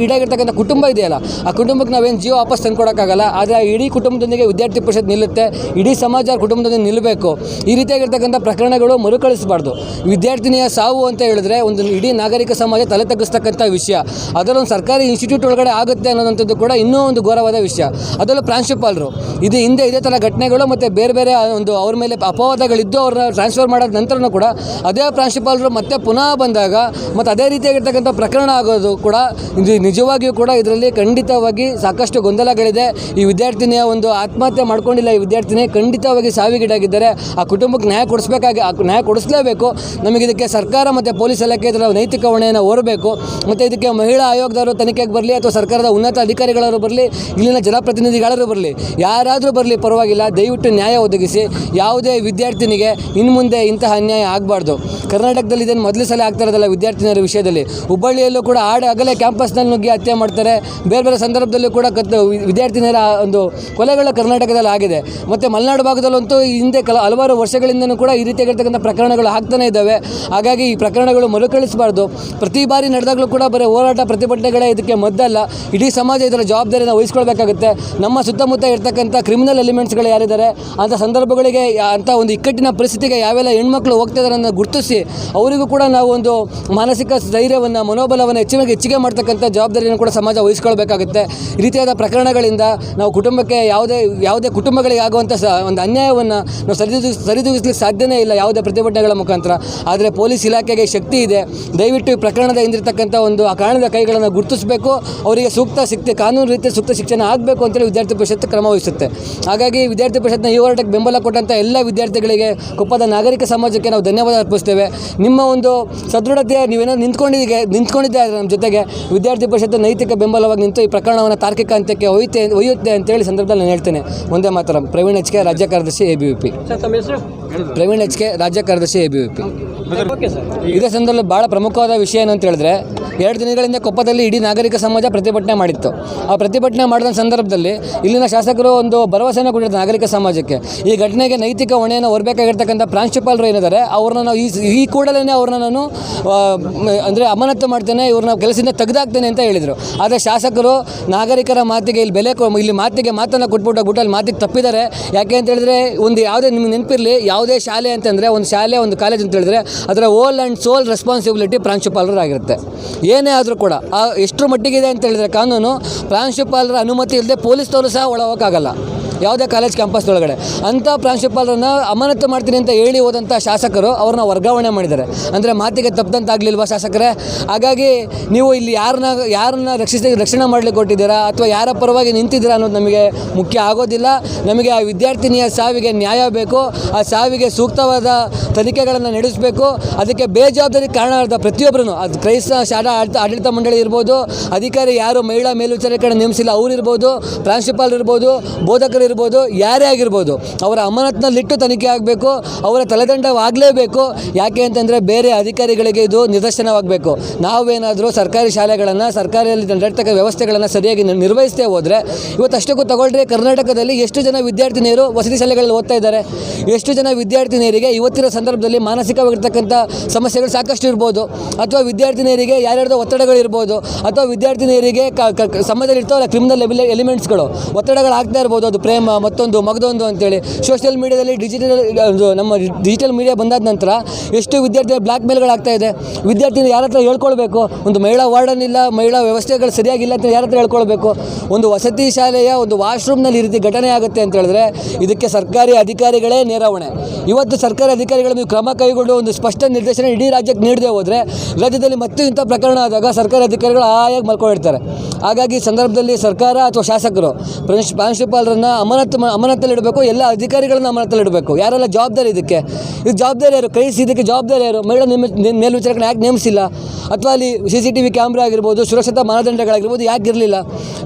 ಈಡಾಗಿರ್ತಕ್ಕಂಥ ಕುಟುಂಬ ಇದೆಯಲ್ಲ, ಆ ಕುಟುಂಬಕ್ಕೆ ನಾವೇನು ಜೀವ ವಾಪಸ್ ತಂದುಕೊಡೋಕ್ಕಾಗಲ್ಲ. ಆದರೆ ಇಡೀ ಕುಟುಂಬದೊಂದಿಗೆ ವಿದ್ಯಾರ್ಥಿ ಪರಿಷತ್ ನಿಲ್ಲುತ್ತೆ, ಇಡೀ ಸಮಾಜ ಕುಟುಂಬದೊಂದಿಗೆ ನಿಲ್ಲಬೇಕು. ಈ ರೀತಿಯಾಗಿರ್ತಕ್ಕಂಥ ಪ್ರಕರಣಗಳು ಮರುಕಳಿಸಬಾರ್ದು. ವಿದ್ಯಾರ್ಥಿನಿಯ ಸಾವು ಅಂತ ಹೇಳಿದ್ರೆ ಒಂದು ಇಡೀ ನಾಗರಿಕ ಸಮಾಜ ತಲೆ ತಗ್ಗಿಸ್ತಕ್ಕಂಥ ವಿಷಯ. ಅದರೊಂದು ಸರ್ಕಾರಿ ಇನ್ಸ್ಟಿಟ್ಯೂಟ್ ಒಳಗಡೆ ಆಗುತ್ತೆ ಅನ್ನೋದಂಥದ್ದು ಕೂಡ ಇನ್ನೂ ಒಂದು ಘೋರವಾದ ವಿಷಯ. ಅದರಲ್ಲೂ ಪ್ರಾಂಶುಪಾಲರು ಇದು ಹಿಂದೆ ಇದೇ ಥರ ಘಟನೆಗಳು ಮತ್ತು ಬೇರೆ ಬೇರೆ ಒಂದು ಅವ್ರ ಮೇಲೆ ಅಪವಾದಗಳಿದ್ದು ಅವ್ರನ್ನ ಟ್ರಾನ್ಸ್ಫರ್ ಮಾಡೋದ ನಂತರನೂ ಕೂಡ ಅದೇ ಪ್ರಾಂಶುಪಾಲರು ಮತ್ತೆ ಪುನಃ ಬಂದಾಗ ಮತ್ತು ಅದೇ ರೀತಿಯಾಗಿರ್ತಕ್ಕಂಥ ಪ್ರಕರಣ ಆಗೋದು ಕೂಡ ಇದು ನಿಜವಾಗಿಯೂ ಕೂಡ ಇದರಲ್ಲಿ ಖಂಡಿತವಾಗಿ ಸಾಕಷ್ಟು ಗೊಂದಲಗಳಿದೆ. ಈ ವಿದ್ಯಾರ್ಥಿನಿಯ ಒಂದು ಆತ್ಮಹತ್ಯೆ ಮಾಡ್ಕೊಂಡಿಲ್ಲ, ಈ ವಿದ್ಯಾರ್ಥಿನಿ ಖಂಡಿತವಾಗಿ ಸಾವಿಗೀಡಾಗಿದ್ದಾರೆ. ಆ ಕುಟುಂಬಕ್ಕೆ ನ್ಯಾಯ ಕೊಡಿಸಲೇಬೇಕು. ನಮಗೆ ಇದಕ್ಕೆ ಸರ್ಕಾರ ಮತ್ತು ಪೊಲೀಸ್ ಇಲಾಖೆ ಇದರ ನೈತಿಕ ಹೊಣೆಯನ್ನು ಹೊರಬೇಕು. ಮತ್ತು ಇದಕ್ಕೆ ಮಹಿಳಾ ಆಯೋಗದವರು ತನಿಖೆಗೆ ಬರಲಿ ಅಥವಾ ಸರ್ಕಾರದ ಉನ್ನತ ಅಧಿಕಾರಿಗಳವರು ಬರಲಿ, ಇಲ್ಲಿನ ಜನಪ್ರತಿನಿಧಿಗಳರು ಬರಲಿ, ಯಾರಾದರೂ ಬರಲಿ ಪರವಾಗಿಲ್ಲ, ದಯವಿಟ್ಟು ನ್ಯಾಯ ಒದಗಿಸಿ. ಯಾವುದೇ ವಿದ್ಯಾರ್ಥಿನಿಗೆ ಇನ್ನು ಮುಂದೆ ಇಂತಹ ಅನ್ಯಾಯ ಆಗಬಾರ್ದು. ಕರ್ನಾಟಕದಲ್ಲಿ ಇದನ್ನು ಮೊದಲ ಸಲ ಆಗ್ತಾ ಇರೋದಲ್ಲ ವಿದ್ಯಾರ್ಥಿನಿಯರ ವಿಷಯದಲ್ಲಿ. ಹುಬ್ಬಳ್ಳಿಯಲ್ಲೂ ಕೂಡ ಅಗಲೇ ಕ್ಯಾಂಪಸ್ನಲ್ಲಿ ನುಗ್ಗಿ ಹತ್ಯೆ ಮಾಡ್ತಾರೆ. ಬೇರೆ ಬೇರೆ ಸಂದರ್ಭದಲ್ಲೂ ಕೂಡ ವಿದ್ಯಾರ್ಥಿನಿಯರ ಒಂದು ಕೊಲೆಗಳು ಕರ್ನಾಟಕದಲ್ಲಿ ಆಗಿದೆ. ಮತ್ತು ಮಲೆನಾಡು ಭಾಗದಲ್ಲಂತೂ ಹಿಂದೆ ಹಲವಾರು ವರ್ಷಗಳಿಂದನೂ ಕೂಡ ಈ ರೀತಿಯಾಗಿರ್ತಕ್ಕಂಥ ಪ್ರಕರಣಗಳು ಆಗ್ತಾನೇ ಇದ್ದಾವೆ. ಹಾಗಾಗಿ ಈ ಪ್ರಕರಣಗಳು ಮರುಕಳಿಸಬಾರ್ದು. ಪ್ರತಿ ಬಾರಿ ನಡೆದಾಗಲೂ ಕೂಡ ಬರೀ ಹೋರಾಟ ಪ್ರತಿಭಟನೆಗಳೇ ಇದಕ್ಕೆ ಮದ್ದಲ್ಲ. ಇಡೀ ಸಮಾಜ ಇದರ ಜವಾಬ್ದಾರಿಯನ್ನು ವಹಿಸ್ಕೊಳ್ಬೇಕಾಗುತ್ತೆ. ನಮ್ಮ ಸುತ್ತಮುತ್ತ ಇರ್ತಕ್ಕಂಥ ಕ್ರಿಮಿನಲ್ ಎಲಿಮೆಂಟ್ಸ್ಗಳು ಯಾರಿದ್ದಾರೆ ಅಂಥ ಸಂದರ್ಭಗಳಿಗೆ ಅಂಥ ಒಂದು ಇಕ್ಕಟ್ಟಿನ ಪರಿಸ್ಥಿತಿಗೆ ಯಾವೆಲ್ಲ ಹೆಣ್ಮಕ್ಳು ಹೋಗ್ತಿದ್ದಾರೆ ಅನ್ನೋ ಗುರುತಿಸಿ ಅವರಿಗೂ ಕೂಡ ನಾವು ಒಂದು ಮಾನಸಿಕ ಧೈರ್ಯವನ್ನು ಮನೋಬಲವನ್ನು ಹೆಚ್ಚಿಗೆ ಮಾಡ್ತಕ್ಕಂಥ ಜವಾಬ್ದಾರಿಯನ್ನು ಕೂಡ ಸಮಾಜ ವಹಿಸ್ಕೊಳ್ಬೇಕಾಗುತ್ತೆ. ಈ ರೀತಿಯಾದ ಪ್ರಕರಣಗಳಿಂದ ನಾವು ಕುಟುಂಬಕ್ಕೆ ಯಾವುದೇ ಕುಟುಂಬಗಳಿಗೆ ಆಗುವಂಥ ಒಂದು ಅನ್ಯಾಯವನ್ನು ನಾವು ಸರಿದೂಗಿಸಲಿಕ್ಕೆ ಸಾಧ್ಯನೇ ಇಲ್ಲ ಯಾವುದೇ ಪ್ರತಿಭಟನೆಗಳ ಮುಖಾಂತರ. ಆದರೆ ಪೊಲೀಸ್ ಇಲಾಖೆಗೆ ಶಕ್ತಿ ಇದೆ. ದಯವಿಟ್ಟು ಈ ಪ್ರಕರಣದ ಹಿಂದಿರ್ತಕ್ಕಂಥ ಒಂದು ಆ ಕಾರಣದ ಕೈಗಳನ್ನು ಗುರುತಿಸಬೇಕು. ಅವರಿಗೆ ಕಾನೂನು ರೀತಿಯ ಸೂಕ್ತ ಶಿಕ್ಷಣ ಆಗಬೇಕು ಅಂತೇಳಿ ವಿದ್ಯಾರ್ಥಿ ಪರಿಷತ್ ಕ್ರಮ ವಹಿಸುತ್ತೆ. ಹಾಗಾಗಿ ವಿದ್ಯಾರ್ಥಿ ಪರಿಷತ್ನ ಈ ಹೋರಾಟಕ್ಕೆ ಬೆಂಬಲ ಕೊಟ್ಟಂಥ ಎಲ್ಲ ವಿದ್ಯಾರ್ಥಿಗಳಿಗೆ, ಕೊಪ್ಪದ ನಾಗರಿಕ ಸಮಾಜಕ್ಕೆ ನಾವು ಧನ್ಯವಾದ ಅರ್ಪಿಸ್ತೇವೆ. ನಿಮ್ಮ ಒಂದು ಸದೃಢತೆ ನೀವೇನೋ ನಿಂತ್ಕೊಂಡಿದ್ದೆ ನಮ್ಮ ಜೊತೆಗೆ ವಿದ್ಯಾರ್ಥಿ ಪರಿಷತ್ ನೈತಿಕ ಬೆಂಬಲವಾಗಿ ನಿಂತು ಈ ಪ್ರಕರಣವನ್ನು ತಾರ್ಕಿಕ ಹಂತಕ್ಕೆ ಒಯ್ಯುತ್ತೆ ಅಂತೇಳಿ ಸಂದರ್ಭದಲ್ಲಿ ನಾನು ಹೇಳ್ತೇನೆ. ಒಂದೇ ಮಾತರಂ. ಪ್ರವೀಣ್ HK, ರಾಜ್ಯ ಕಾರ್ಯದರ್ಶಿ ABVP. ಪ್ರವೀಣ್ HK, ರಾಜ್ಯ ಕಾರ್ಯದರ್ಶಿ ABVP. ಇದೇ ಸಂದರ್ಭದಲ್ಲಿ ಭಾಳ ಪ್ರಮುಖವಾದ ವಿಷಯ ಏನು ಅಂತ ಹೇಳಿದ್ರೆ, 2 ದಿನಗಳಿಂದ ಕೊಪ್ಪದಲ್ಲಿ ಇಡೀ ನಾಗರಿಕ ಸಮಾಜ ಪ್ರತಿಭಟನೆ ಮಾಡಿತ್ತು. ಆ ಪ್ರತಿಭಟನೆ ಮಾಡಿದ ಸಂದರ್ಭದಲ್ಲಿ ಇಲ್ಲಿನ ಶಾಸಕರು ಒಂದು ಭರವಸೆಯನ್ನು ಕೊಟ್ಟಿದ್ದಾರೆ ನಾಗರಿಕ ಸಮಾಜಕ್ಕೆ. ಈ ಘಟನೆಗೆ ನೈತಿಕ ಹೊಣೆಯನ್ನು ಹೊರಬೇಕಾಗಿರ್ತಕ್ಕಂಥ ಪ್ರಾಂಶುಪಾಲರು ಏನಿದ್ದಾರೆ ಅವ್ರನ್ನ ನಾವು ಈ ಕೂಡಲೇ ಅವ್ರನ್ನ ನಾನು ಅಂದರೆ ಅಮಾನತು ಮಾಡ್ತೇನೆ, ಇವ್ರನ್ನ ಕೆಲಸದಿಂದ ತೆಗೆದಾಕ್ತೇನೆ ಅಂತ ಹೇಳಿದರು. ಆದರೆ ಶಾಸಕರು ನಾಗರಿಕರ ಮಾತಿಗೆ ಇಲ್ಲಿ ಮಾತನ್ನು ಕೊಟ್ಬಿಟ್ಟು ಅಲ್ಲಿ ಮಾತಿಗೆ ತಪ್ಪಿದ್ದಾರೆ. ಯಾಕೆ ಅಂತ ಹೇಳಿದ್ರೆ ಯಾವುದೇ ನಿಮ್ಗೆ ನೆನಪಿರಲಿ, ಯಾವುದೇ ಶಾಲೆ ಅಂತಂದರೆ ಒಂದು ಕಾಲೇಜ್ ಅಂತ ಹೇಳಿದ್ರೆ ಅದರ ಓಲ್ ಆ್ಯಂಡ್ ಸೋಲ್ ರೆಸ್ಪಾನ್ಸಿಬಿಲಿಟಿ ಪ್ರಾಂಶುಪಾಲರಾಗಿರುತ್ತೆ. ಏನೇ ಆದರೂ ಕೂಡ ಎಷ್ಟರ ಮಟ್ಟಿಗಿದೆ ಅಂತ ಹೇಳಿದರೆ ಕಾನೂನು ಪ್ರಾಂಶುಪಾಲರ ಅನುಮತಿ ಇಲ್ಲದೆ ಪೊಲೀಸ್ನವರು ಸಹ ಒಳಗೋಕ್ಕಾಗಲ್ಲ ಯಾವುದೇ ಕಾಲೇಜ್ ಕ್ಯಾಂಪಸ್ ಒಳಗಡೆ. ಅಂಥ ಪ್ರಾಂಶುಪಾಲರನ್ನ ಅಮಾನತು ಮಾಡ್ತೀನಿ ಅಂತ ಹೇಳಿ ಹೋದಂಥ ಶಾಸಕರು ಅವ್ರನ್ನ ವರ್ಗಾವಣೆ ಮಾಡಿದ್ದಾರೆ. ಅಂದರೆ ಮಾತಿಗೆ ತಪ್ಪದಂತಾಗಲಿಲ್ವಾ ಶಾಸಕರೇ? ಹಾಗಾಗಿ ನೀವು ಇಲ್ಲಿ ಯಾರನ್ನ ರಕ್ಷಣೆ ಮಾಡಲಿಕ್ಕೆ ಕೊಟ್ಟಿದ್ದೀರಾ ಅಥವಾ ಯಾರ ಪರವಾಗಿ ನಿಂತಿದ್ದೀರಾ ಅನ್ನೋದು ನಮಗೆ ಮುಖ್ಯ ಆಗೋದಿಲ್ಲ. ನಮಗೆ ಆ ವಿದ್ಯಾರ್ಥಿನಿಯ ಸಾವಿಗೆ ನ್ಯಾಯ ಬೇಕು. ಆ ಸಾವಿಗೆ ಸೂಕ್ತವಾದ ತನಿಖೆಗಳನ್ನು ನಡೆಸಬೇಕು. ಅದಕ್ಕೆ ಬೇಜವಾಬ್ದಾರಿ ಕಾರಣವಾದ ಪ್ರತಿಯೊಬ್ಬರೂ, ಅದು ಕ್ರೈಸ್ತ ಶಾಲಾ ಆಡಳಿತ ಮಂಡಳಿ ಇರ್ಬೋದು, ಅಧಿಕಾರಿ ಯಾರು ಮಹಿಳಾ ಮೇಲ್ವಿಚಾರಕರನ್ನು ನೇಮಿಸಿಲ್ಲ ಅವರಿರ್ಬೋದು, ಪ್ರಾಂಶುಪಾಲರು ಇರ್ಬೋದು, ಬೋಧಕರು ಇರ್ಬೋದು, ಯಾರೇ ಆಗಿರ್ಬೋದು, ಅವರ ಅಮಾನತ್ನಲ್ಲಿಟ್ಟು ತನಿಖೆ ಆಗಬೇಕು. ಅವರ ತಲೆದಂಡವಾಗಲೇಬೇಕು. ಯಾಕೆ ಅಂತಂದರೆ ಬೇರೆ ಅಧಿಕಾರಿಗಳಿಗೆ ಇದು ನಿದರ್ಶನವಾಗಬೇಕು. ನಾವೇನಾದರೂ ಸರ್ಕಾರಿ ಶಾಲೆಗಳನ್ನು, ಸರ್ಕಾರಿಯಲ್ಲಿ ನಡೆತಕ್ಕ ವ್ಯವಸ್ಥೆಗಳನ್ನು ಸರಿಯಾಗಿ ನಿರ್ವಹಿಸ್ತೇ ಹೋದರೆ, ಇವತ್ತಷ್ಟಕ್ಕೂ ತಗೊಳ್ರಿ, ಕರ್ನಾಟಕದಲ್ಲಿ ಎಷ್ಟು ಜನ ವಿದ್ಯಾರ್ಥಿನಿಯರು ವಸತಿ ಶಾಲೆಗಳಲ್ಲಿ ಓದ್ತಾ ಇದ್ದಾರೆ, ಎಷ್ಟು ಜನ ವಿದ್ಯಾರ್ಥಿನಿಯರಿಗೆ ಇವತ್ತಿನ ಸಂದರ್ಭದಲ್ಲಿ ಮಾನಸಿಕವಾಗಿರ್ತಕ್ಕಂಥ ಸಮಸ್ಯೆಗಳು ಸಾಕಷ್ಟು ಇರ್ಬೋದು, ಅಥವಾ ವಿದ್ಯಾರ್ಥಿನಿಯರಿಗೆ ಯಾರ್ಯಾರ್ದೋ ಒತ್ತಡಗಳಿರ್ಬೋದು, ಅಥವಾ ವಿದ್ಯಾರ್ಥಿನಿಯರಿಗೆ ಸಮಾಜದಲ್ಲಿ ಇರ್ತಾವಲ್ಲ ಕ್ರಿಮಿನಲ್ ಎಲಿಮೆಂಟ್ಸ್ಗಳು ಒತ್ತಡಗಳಾಗ್ತಾ ಇರ್ಬೋದು. ಅದು ಪ್ರೇಮ, ಮತ್ತೊಂದು ಮಗದೊಂದು ಅಂತೇಳಿ ಸೋಷಿಯಲ್ ಮೀಡಿಯಾದಲ್ಲಿ ನಮ್ಮ ಡಿಜಿಟಲ್ ಮೀಡಿಯಾ ಬಂದಾದ ನಂತರ ಎಷ್ಟು ವಿದ್ಯಾರ್ಥಿ ಬ್ಲ್ಯಾಕ್ ಮೇಲ್ಗಳಾಗ್ತಾ ಇದೆ. ವಿದ್ಯಾರ್ಥಿನಿ ಯಾರ ಹತ್ರ ಹೇಳ್ಕೊಳ್ಬೇಕು? ಒಂದು ಮಹಿಳಾ ವಾರ್ಡನ್ ಇಲ್ಲ, ಮಹಿಳಾ ವ್ಯವಸ್ಥೆಗಳು ಸರಿಯಾಗಿಲ್ಲ ಅಂತ ಯಾರ ಹತ್ರ ಹೇಳ್ಕೊಳ್ಬೇಕು? ಒಂದು ವಸತಿ ಶಾಲೆಯ ಒಂದು ವಾಶ್ರೂಮ್ನಲ್ಲಿ ಈ ರೀತಿ ಘಟನೆ ಆಗುತ್ತೆ ಅಂತ ಹೇಳಿದ್ರೆ ಇದಕ್ಕೆ ಸರ್ಕಾರಿ ಅಧಿಕಾರಿಗಳೇ ನೇರ ಹೊಣೆ. ಇವತ್ತು ಸರ್ಕಾರಿ ಅಧಿಕಾರಿಗಳು ನೀವು ಕ್ರಮ ಕೈಗೊಂಡು ಒಂದು ಸ್ಪಷ್ಟ ನಿರ್ದೇಶನ ಇಡೀ ರಾಜ್ಯಕ್ಕೆ ನೀಡದೆ ಹೋದರೆ ರಾಜ್ಯದಲ್ಲಿ ಮತ್ತೆ ಇಂಥ ಪ್ರಕರಣ ಆದಾಗ ಸರ್ಕಾರಿ ಅಧಿಕಾರಿಗಳು ಆಯಾಗಿ ಮಲ್ಕೊಂಡಿರ್ತಾರೆ. ಹಾಗಾಗಿ ಸಂದರ್ಭದಲ್ಲಿ ಸರ್ಕಾರ ಅಥವಾ ಶಾಸಕರು ಪ್ರಾಂಶುಪಾಲರನ್ನು ಅಮಾನತಲ್ಲಿ ಇಡಬೇಕು, ಎಲ್ಲ ಅಧಿಕಾರಿಗಳನ್ನ ಅಮಾನತಲ್ಲಿ ಇಡಬೇಕು. ಯಾರೆಲ್ಲ ಜವಾಬ್ದಾರಿ ಇದಕ್ಕೆ ಜವಾಬ್ದಾರಿ ಯಾರು, ಇದಕ್ಕೆ ಜವಾಬ್ದಾರಿ ಯಾರು? ಮಹಿಳಾ ಮೇಲ್ವಿಚಾರಕನ ಯಾಕೆ ನೇಮಿಸಿಲ್ಲ? ಅಥವಾ ಅಲ್ಲಿ CCTV ಕ್ಯಾಮ್ರಾ ಆಗಿರ್ಬೋದು, ಸುರಕ್ಷತಾ ಮಾನದಂಡಗಳಾಗಿರ್ಬೋದು ಯಾಕೆ ಇರಲಿಲ್ಲ?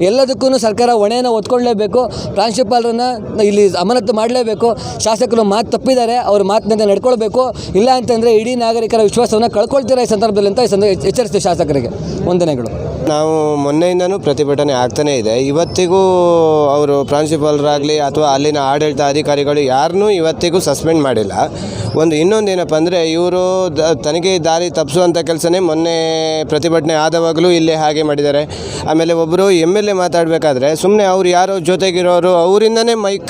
ಎಲ್ಲದಕ್ಕೂ ಸರ್ಕಾರ ಹೊಣೆಯನ್ನು ಹೊತ್ಕೊಳ್ಳೇಬೇಕು. ಪ್ರಾಂಶುಪಾಲರನ್ನು ಇಲ್ಲಿ ಅಮಾನತು ಮಾಡಲೇಬೇಕು. ಶಾಸಕರು ಮಾತು ತಪ್ಪಿದ್ದಾರೆ, ಅವ್ರ ಮಾತಿನಂತೆ ನಡ್ಕೊಳ್ಬೇಕು. ಇಲ್ಲ ಅಂತಂದರೆ ಇಡೀ ನಾಗರಿಕರ ವಿಶ್ವಾಸವನ್ನು ಕಳ್ಕೊಳ್ತೀರಾ ಈ ಸಂದರ್ಭದಲ್ಲಿ ಅಂತ ಎಚ್ಚರಿಸ್ತೀವಿ ಶಾಸಕರಿಗೆ. ವಂದನೆಗಳು. ನಾವು ಮೊನ್ನೆಯಿಂದನೂ ಪ್ರತಿಭಟನೆ ಆಗ್ತಾನೇ ಇದೆ. ಇವತ್ತಿಗೂ ಅವರು ಪ್ರಾಂಶುಪಾಲರಾಗಲಿ ಅಥವಾ ಅಲ್ಲಿನ ಆಡಳಿತ ಅಧಿಕಾರಿಗಳು ಯಾರನ್ನೂ ಇವತ್ತಿಗೂ ಸಸ್ಪೆಂಡ್ ಮಾಡಿಲ್ಲ. ಇನ್ನೊಂದೇನಪ್ಪ ಅಂದರೆ ಇವರು ತನಿಖೆ ದಾರಿ ತಪ್ಪಿಸುವಂಥ ಕೆಲಸನೇ ಮೊನ್ನೆ ಪ್ರತಿಭಟನೆ ಆದವಾಗಲೂ ಇಲ್ಲೇ ಹಾಗೆ ಮಾಡಿದ್ದಾರೆ. ಆಮೇಲೆ ಒಬ್ಬರು MLA ಮಾತಾಡಬೇಕಾದ್ರೆ ಸುಮ್ಮನೆ ಅವ್ರು ಯಾರೋ ಜೊತೆಗಿರೋರು ಅವರಿಂದನೇ ಮೈಕ್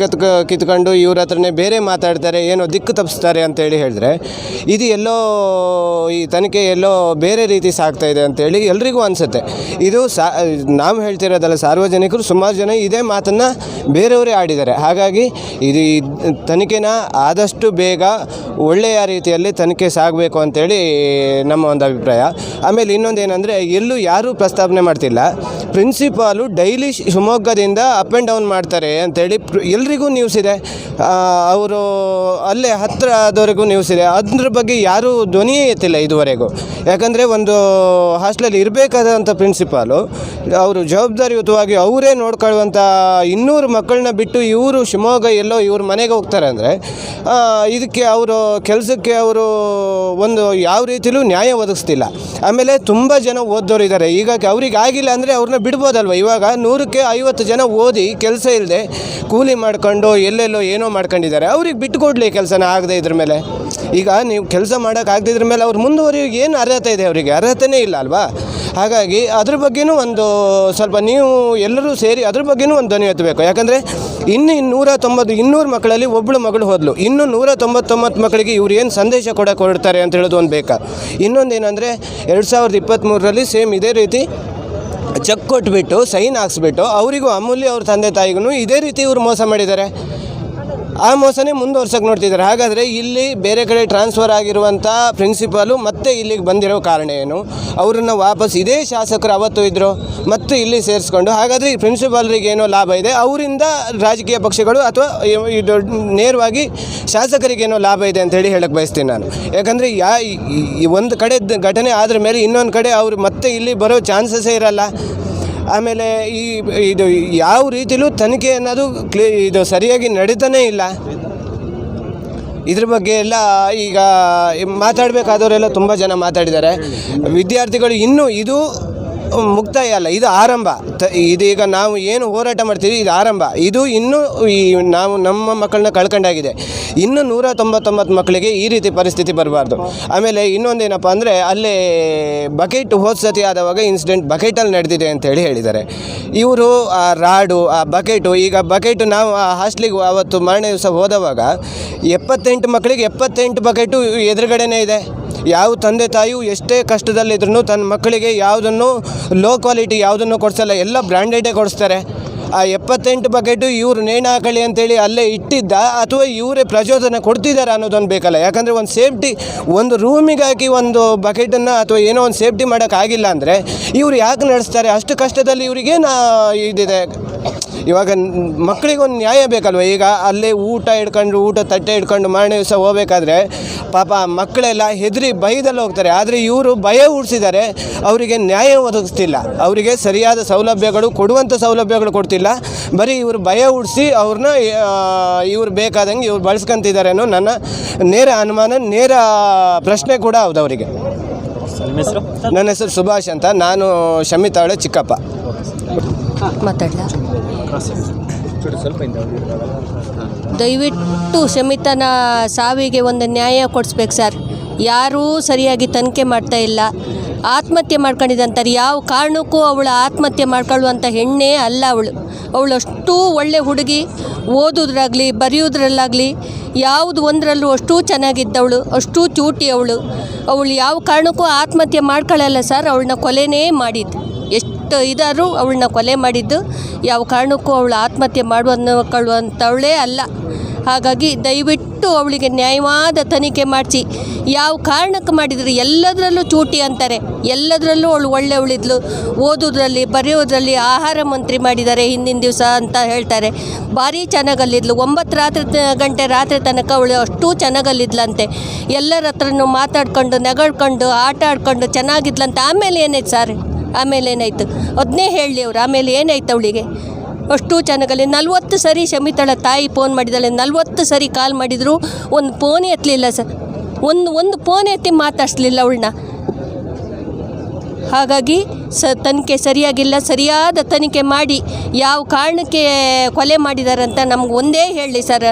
ಕಿತ್ಕೊಂಡು ಇವ್ರ ಹತ್ರನೇ ಬೇರೆ ಮಾತಾಡ್ತಾರೆ, ಏನೋ ದಿಕ್ಕು ತಪ್ಪಿಸ್ತಾರೆ ಅಂತೇಳಿ ಹೇಳಿದ್ರೆ ಇದು ಎಲ್ಲೋ ಈ ತನಿಖೆ ಎಲ್ಲೋ ಬೇರೆ ರೀತಿ ಸಾಗ್ತಾ ಇದೆ ಅಂತೇಳಿ ಎಲ್ರಿಗೂ ಅನಿಸುತ್ತೆ. ಇದು ನಾವು ಹೇಳ್ತಿರೋದಲ್ಲ, ಸಾರ್ವಜನಿಕರು ಸುಮಾರು ಜನ ಇದೇ ಮಾತನ್ನು ಬೇರೆಯವರೇ ಆಡಿದ್ದಾರೆ. ಹಾಗಾಗಿ ಇದು ತನಿಖೆನ ಆದಷ್ಟು ಬೇಗ ಒಳ್ಳೆಯ ರೀತಿಯಲ್ಲಿ ತನಿಖೆ ಸಾಗಬೇಕು ಅಂತೇಳಿ ನಮ್ಮ ಒಂದು ಅಭಿಪ್ರಾಯ. ಆಮೇಲೆ ಇನ್ನೊಂದೇನೆಂದರೆ ಎಲ್ಲೂ ಯಾರೂ ಪ್ರಸ್ತಾವನೆ ಮಾಡ್ತಿಲ್ಲ. ಪ್ರಿನ್ಸಿಪಾಲು ಡೈಲಿ ಶಿವಮೊಗ್ಗದಿಂದ ಅಪ್ ಆ್ಯಂಡ್ ಡೌನ್ ಮಾಡ್ತಾರೆ ಅಂತೇಳಿ ಎಲ್ರಿಗೂ ನ್ಯೂಸ್ ಇದೆ. ಅವರು ಅಲ್ಲೇ ಹತ್ತಿರ ಆದವರೆಗೂ ನ್ಯೂಸ್ ಇದೆ. ಅದ್ರ ಬಗ್ಗೆ ಯಾರೂ ಧ್ವನಿಯೇ ಎತ್ತಿಲ್ಲ ಇದುವರೆಗೂ. ಯಾಕಂದರೆ ಒಂದು ಹಾಸ್ಟೆಲಲ್ಲಿ ಇರಬೇಕಾದಂಥ ಪ್ರಿನ್ಸಿಪಾಲು ಅವರು ಜವಾಬ್ದಾರಿಯುತವಾಗಿ ಅವರೇ ನೋಡ್ಕೊಳ್ಳುವಂಥ 200 ಮಕ್ಕಳನ್ನ ಬಿಟ್ಟು ಇವರು ಶಿವಮೊಗ್ಗ ಎಲ್ಲೋ ಇವ್ರ ಮನೆಗೆ ಹೋಗ್ತಾರೆ ಅಂದರೆ ಇದಕ್ಕೆ ಅವರು ಕೆಲಸಕ್ಕೆ ಅವರು ಒಂದು ಯಾವ ರೀತಿಲೂ ನ್ಯಾಯ ಒದಗಿಸ್ತಿಲ್ಲ. ಆಮೇಲೆ ತುಂಬ ಜನ ಓದೋರು ಇದ್ದಾರೆ. ಈಗ ಅವ್ರಿಗೆ ಆಗಿಲ್ಲ ಅಂದರೆ ಅವ್ರನ್ನ ಬಿಡ್ಬೋದಲ್ವ? ಇವಾಗ 100ಕ್ಕೆ 50 ಜನ ಓದಿ ಕೆಲಸ ಇಲ್ಲದೆ ಕೂಲಿ ಮಾಡ್ಕೊಂಡು ಎಲ್ಲೆಲ್ಲೋ ಏನೋ ಮಾಡ್ಕೊಂಡಿದ್ದಾರೆ. ಅವ್ರಿಗೆ ಬಿಟ್ಟುಕೊಡ್ಲಿ ಕೆಲಸನ ಆಗದೆ ಇದ್ರ ಮೇಲೆ. ಈಗ ನೀವು ಕೆಲಸ ಮಾಡೋಕ್ಕಾಗದಿದ್ರ ಮೇಲೆ ಅವ್ರು ಮುಂದುವರಿಯೋಕೆ ಏನು ಅರ್ಹತೆ ಇದೆ? ಅವರಿಗೆ ಅರ್ಹತೆಯೇ ಇಲ್ಲ ಅಲ್ವಾ? ಹಾಗಾಗಿ ಅದ್ರ ಬಗ್ಗೆನೂ ಒಂದು ಸ್ವಲ್ಪ ನೀವು ಎಲ್ಲರೂ ಸೇರಿ ಅದ್ರ ಬಗ್ಗೆನೂ ಒಂದು ಧ್ವನಿ ಎತ್ತಬೇಕು. ಯಾಕಂದರೆ 200 ಮಕ್ಕಳಲ್ಲಿ ಒಬ್ಬಳು ಮಗಳು ಹೋದ್ಲು. ಇನ್ನು 199 ಮಕ್ಕಳಿಗೆ ಇವ್ರು ಏನು ಸಂದೇಶ ಕೊಡ್ತಾರೆ ಅಂತ ಹೇಳೋದು ಒಂದು ಬೇಕಾ? ಇನ್ನೊಂದೇನೆಂದರೆ 2023ರಲ್ಲಿ ಸೇಮ್ ಇದೇ ರೀತಿ ಚೆಕ್ ಕೊಟ್ಬಿಟ್ಟು ಸೈನ್ ಹಾಕ್ಸ್ಬಿಟ್ಟು ಅವರಿಗೂ ಅಮೂಲ್ಯ ಅವ್ರ ತಂದೆ ತಾಯಿಗೂ ಇದೇ ರೀತಿ ಇವರು ಮೋಸ ಮಾಡಿದ್ದಾರೆ. ಆ ಮೋಸನೇ ಮುಂದುವರ್ಸೋಕೆ ನೋಡ್ತಿದ್ದಾರೆ. ಹಾಗಾದರೆ ಇಲ್ಲಿ ಬೇರೆ ಕಡೆ ಟ್ರಾನ್ಸ್ಫರ್ ಆಗಿರುವಂಥ ಪ್ರಿನ್ಸಿಪಾಲು ಮತ್ತೆ ಇಲ್ಲಿಗೆ ಬಂದಿರೋ ಕಾರಣ ಏನು? ಅವರನ್ನು ವಾಪಸ್ ಇದೇ ಶಾಸಕರು ಅವತ್ತು ಇದ್ದರು ಮತ್ತು ಇಲ್ಲಿ ಸೇರಿಸ್ಕೊಂಡು, ಹಾಗಾದರೆ ಈ ಪ್ರಿನ್ಸಿಪಾಲ್ರಿಗೆ ಏನೋ ಲಾಭ ಇದೆ, ಅವರಿಂದ ರಾಜಕೀಯ ಪಕ್ಷಗಳು ಅಥವಾ ಇದು ನೇರವಾಗಿ ಶಾಸಕರಿಗೇನೋ ಲಾಭ ಇದೆ ಅಂತೇಳಿ ಹೇಳಕ್ಕೆ ಬಯಸ್ತೀನಿ ನಾನು. ಯಾಕಂದರೆ ಒಂದು ಕಡೆ ಘಟನೆ ಆದ್ರ ಮೇಲೆ ಇನ್ನೊಂದು ಕಡೆ ಅವರು ಮತ್ತೆ ಇಲ್ಲಿ ಬರೋ ಚಾನ್ಸಸ್ಸೇ ಇರಲ್ಲ. ಆಮೇಲೆ ಇದು ಯಾವ ರೀತಿಲೂ ತನಿಖೆ ಅನ್ನೋದು ಇದು ಸರಿಯಾಗಿ ನಡೀತಾನೇ ಇಲ್ಲ. ಇದ್ರ ಬಗ್ಗೆ ಎಲ್ಲ ಈಗ ಮಾತಾಡಬೇಕಾದವರೆಲ್ಲ ತುಂಬ ಜನ ಮಾತಾಡಿದ್ದಾರೆ. ವಿದ್ಯಾರ್ಥಿಗಳು ಇನ್ನೂ ಇದು ಮುಕ್ತಾಯ ಅಲ್ಲ, ಇದು ಆರಂಭ. ಇದೀಗ ನಾವು ಏನು ಹೋರಾಟ ಮಾಡ್ತೀವಿ ಇದು ಆರಂಭ. ಇದು ಇನ್ನೂ ನಾವು ನಮ್ಮ ಮಕ್ಕಳನ್ನ ಕಳ್ಕೊಂಡಾಗಿದೆ. ಇನ್ನು 199 ಮಕ್ಕಳಿಗೆ ಈ ರೀತಿ ಪರಿಸ್ಥಿತಿ ಬರಬಾರ್ದು. ಆಮೇಲೆ ಇನ್ನೊಂದೇನಪ್ಪ ಅಂದರೆ ಅಲ್ಲೇ ಬಕೆಟ್ ಹೋದ ಸತಿ ಆದವಾಗ ಇನ್ಸಿಡೆಂಟ್ ಬಕೆಟಲ್ಲಿ ನಡೆದಿದೆ ಅಂತೇಳಿ ಹೇಳಿದ್ದಾರೆ. ಇವರು ಆ ರಾಡು ಆ ಬಕೆಟು, ಈಗ ಬಕೆಟು ನಾವು ಆ ಹಾಸ್ಟ್ಲಿಗೆ ಅವತ್ತು ಮಾರನೇ ದಿವಸ ಹೋದವಾಗ 78 ಮಕ್ಕಳಿಗೆ 78 ಬಕೆಟು ಎದುರುಗಡೆನೇ ಇದೆ. ಯಾವ ತಂದೆ ತಾಯಿಯು ಎಷ್ಟೇ ಕಷ್ಟದಲ್ಲಿದ್ರೂ ತನ್ನ ಮಕ್ಕಳಿಗೆ ಯಾವುದನ್ನು ಲೋ ಕ್ವಾಲಿಟಿ ಯಾವುದನ್ನು ಕೊಡಿಸಲ್ಲ, ಎಲ್ಲ ಬ್ರ್ಯಾಂಡೆಡೇ ಕೊಡಿಸ್ತಾರೆ. ಆ 78 ಬಕೆಟು ಇವರು ನೇಣು ಹಾಕಳಿ ಅಂತೇಳಿ ಅಲ್ಲೇ ಇಟ್ಟಿದ್ದ ಅಥವಾ ಇವರೇ ಪ್ರಚೋದನೆ ಕೊಡ್ತಿದ್ದಾರೆ ಅನ್ನೋದೊಂದು ಬೇಕಲ್ಲ. ಯಾಕಂದರೆ ಒಂದು ಸೇಫ್ಟಿ, ಒಂದು ರೂಮಿಗೆ ಹಾಕಿ ಒಂದು ಬಕೆಟನ್ನು ಅಥವಾ ಏನೋ ಒಂದು ಸೇಫ್ಟಿ ಮಾಡೋಕ್ಕಾಗಿಲ್ಲ ಅಂದರೆ ಇವರು ಯಾಕೆ ನಡೆಸ್ತಾರೆ? ಅಷ್ಟು ಕಷ್ಟದಲ್ಲಿ ಇವರಿಗೇನು ಇದಿದೆ? ಇವಾಗ ಮಕ್ಕಳಿಗೊಂದು ನ್ಯಾಯ ಬೇಕಲ್ವ? ಈಗ ಅಲ್ಲೇ ಊಟ ತಟ್ಟೆ ಹಿಡ್ಕೊಂಡು ಮಾರನೇ ದಿವಸ ಹೋಗ್ಬೇಕಾದ್ರೆ ಪಾಪ ಮಕ್ಕಳೆಲ್ಲ ಹೆದರಿ ಭಯದಲ್ಲಿ ಹೋಗ್ತಾರೆ. ಆದರೆ ಇವರು ಭಯ ಹುಡ್ಸಿದ್ದಾರೆ, ಅವರಿಗೆ ನ್ಯಾಯ ಒದಗಿಸ್ತಿಲ್ಲ, ಅವರಿಗೆ ಸರಿಯಾದ ಸೌಲಭ್ಯಗಳು ಕೊಡುವಂಥ ಸೌಲಭ್ಯಗಳು ಕೊಡ್ತಿಲ್ಲ. ಬರೀ ಇವರು ಭಯ ಹುಡ್ಸಿ ಅವ್ರನ್ನ ಇವ್ರು ಬೇಕಾದಂಗೆ ಇವ್ರು ಬಳಸ್ಕೊಂತಿದ್ದಾರೆ ಅನ್ನೋ ನನ್ನ ನೇರ ಅನುಮಾನ, ನೇರ ಪ್ರಶ್ನೆ ಕೂಡ ಹೌದು ಅವರಿಗೆ. ನನ್ನ ಹೆಸರು ಸುಭಾಷ್ ಅಂತ, ನಾನು ಶಮಿತಾಳೆ ಚಿಕ್ಕಪ್ಪ. ಮಾತಾಡಲ ದಯವಿಟ್ಟು ಶಮಿತನ ಸಾವಿಗೆ ಒಂದು ನ್ಯಾಯ ಕೊಡಿಸ್ಬೇಕು ಸರ್. ಯಾರೂ ಸರಿಯಾಗಿ ತನಿಖೆ ಮಾಡ್ತಾ ಇಲ್ಲ. ಆತ್ಮಹತ್ಯೆ ಮಾಡ್ಕೊಂಡಿದ್ದಂತಾರೆ. ಯಾವ ಕಾರಣಕ್ಕೂ ಅವಳು ಆತ್ಮಹತ್ಯೆ ಮಾಡ್ಕೊಳ್ಳುವಂಥ ಹೆಣ್ಣೇ ಅಲ್ಲ ಅವಳು ಅಷ್ಟೂ ಒಳ್ಳೆ ಹುಡುಗಿ, ಓದೋದ್ರಾಗಲಿ ಬರೆಯೋದ್ರಲ್ಲಾಗಲಿ ಯಾವುದು ಒಂದರಲ್ಲೂ ಅಷ್ಟೂ ಚೆನ್ನಾಗಿದ್ದವಳು, ಅಷ್ಟೂ ಚೂಟಿ ಅವಳು ಯಾವ ಕಾರಣಕ್ಕೂ ಆತ್ಮಹತ್ಯೆ ಮಾಡ್ಕೊಳ್ಳಲ್ಲ ಸರ್. ಅವಳನ್ನ ಕೊಲೆನೇ ಮಾಡಿದ್ದು, ಎಷ್ಟು ಇದಾದರೂ ಅವಳನ್ನ ಕೊಲೆ ಮಾಡಿದ್ದು. ಯಾವ ಕಾರಣಕ್ಕೂ ಅವಳು ಆತ್ಮಹತ್ಯೆ ಮಾಡುವಂಥವಳೇ ಅಲ್ಲ. ಹಾಗಾಗಿ ದಯವಿಟ್ಟು ಅವಳಿಗೆ ನ್ಯಾಯವಾದ ತನಿಖೆ ಮಾಡಿಸಿ. ಯಾವ ಕಾರಣಕ್ಕೆ ಮಾಡಿದ್ರು, ಎಲ್ಲದರಲ್ಲೂ ಚೂಟಿ ಅಂತಾರೆ, ಎಲ್ಲದರಲ್ಲೂ ಅವಳು ಒಳ್ಳೆಯವಳಿದ್ಲು. ಓದೋದ್ರಲ್ಲಿ, ಬರೆಯೋದ್ರಲ್ಲಿ ಆಹಾರ ಮಂತ್ರಿ ಮಾಡಿದ್ದಾರೆ ಹಿಂದಿನ ದಿವಸ ಅಂತ ಹೇಳ್ತಾರೆ. ಭಾರಿ ಚೆನ್ನಾಗಲ್ಲಿದ್ಲು. 9 ಗಂಟೆ ರಾತ್ರಿ ತನಕ ಅವಳು ಅಷ್ಟು ಚೆನ್ನಾಗಲ್ಲಿದ್ಲಂತೆ. ಎಲ್ಲರ ಹತ್ರನೂ ಮಾತಾಡ್ಕೊಂಡು ನಗಡ್ಕೊಂಡು ಆಟ ಆಡ್ಕೊಂಡು ಚೆನ್ನಾಗಿದ್ಲಂತೆ. ಆಮೇಲೆ ಏನಾಯ್ತು ಸರ್? ಆಮೇಲೆ ಏನಾಯ್ತು ಅದನ್ನೇ ಹೇಳಲಿ ಅವ್ರು. ಆಮೇಲೆ ಏನಾಯ್ತು ಅವಳಿಗೆ? ಅಷ್ಟು ಚೆನ್ನಾಗಲ್ಲಿ 40 ಸರಿ ಶಮಿತಳ ತಾಯಿ ಫೋನ್ ಮಾಡಿದ್ದಾಳೆ. 40 ಸರಿ ಕಾಲ್ ಮಾಡಿದ್ರು, ಒಂದು ಫೋನ್ ಎತ್ತಲಿಲ್ಲ ಸರ್. ಒಂದು ಫೋನ್ ಎತ್ತಿ ಮಾತಾಡಿಸ್ಲಿಲ್ಲ ಅವಳನ್ನ. ಹಾಗಾಗಿ ತನಿಖೆ ಸರಿಯಾಗಿಲ್ಲ. ಸರಿಯಾದ ತನಿಖೆ ಮಾಡಿ ಯಾವ ಕಾರಣಕ್ಕೆ ಕೊಲೆ ಮಾಡಿದಾರಂತ ನಮ್ಗೆ ಒಂದೇ ಹೇಳಲಿ ಸರ್.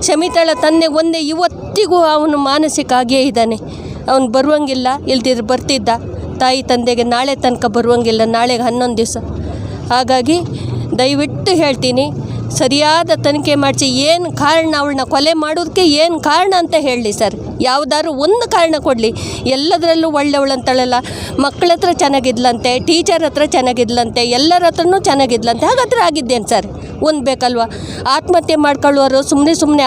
ಶಮಿತಳ ತಂದೆ ಒಂದೇ ಇವತ್ತಿಗೂ ಅವನು ಮಾನಸಿಕ ಆಗಿಯೇ ಇದ್ದಾನೆ. ಅವನು ಬರುವಂಗಿಲ್ಲ, ಇಲ್ದಿದ್ರೆ ಬರ್ತಿದ್ದ. ತಾಯಿ ತಂದೆಗೆ ನಾಳೆ ತನಕ ಬರುವಂಗಿಲ್ಲ, ನಾಳೆಗೆ 11 ದಿವಸ. ಹಾಗಾಗಿ ದಯವಿಟ್ಟು ಹೇಳ್ತೀನಿ, ಸರಿಯಾದ ತನಿಖೆ ಮಾಡಿಸಿ ಏನು ಕಾರಣ, ಅವಳನ್ನ ಕೊಲೆ ಮಾಡೋದಕ್ಕೆ ಏನು ಕಾರಣ ಅಂತ ಹೇಳಲಿ ಸರ್. ಯಾವುದಾದ್ರು ಒಂದು ಕಾರಣ ಕೊಡಲಿ. ಎಲ್ಲದರಲ್ಲೂ ಒಳ್ಳೆಯವಳಂತಳಲ್ಲ. ಮಕ್ಕಳ ಹತ್ರ ಚೆನ್ನಾಗಿದ್ಲಂತೆ, ಟೀಚರ್ ಹತ್ರ ಚೆನ್ನಾಗಿದ್ಲಂತೆ, ಎಲ್ಲರ ಹತ್ರನೂ ಚೆನ್ನಾಗಿದ್ಲಂತೆ. ಹಾಗಾದ್ರೆ ಆಗಿದ್ದೇನು ಸರ್? ಒಂದು ಬೇಕಲ್ವ? ಆತ್ಮಹತ್ಯೆ ಮಾಡ್ಕೊಳ್ಳೋರು ಸುಮ್ಮನೆ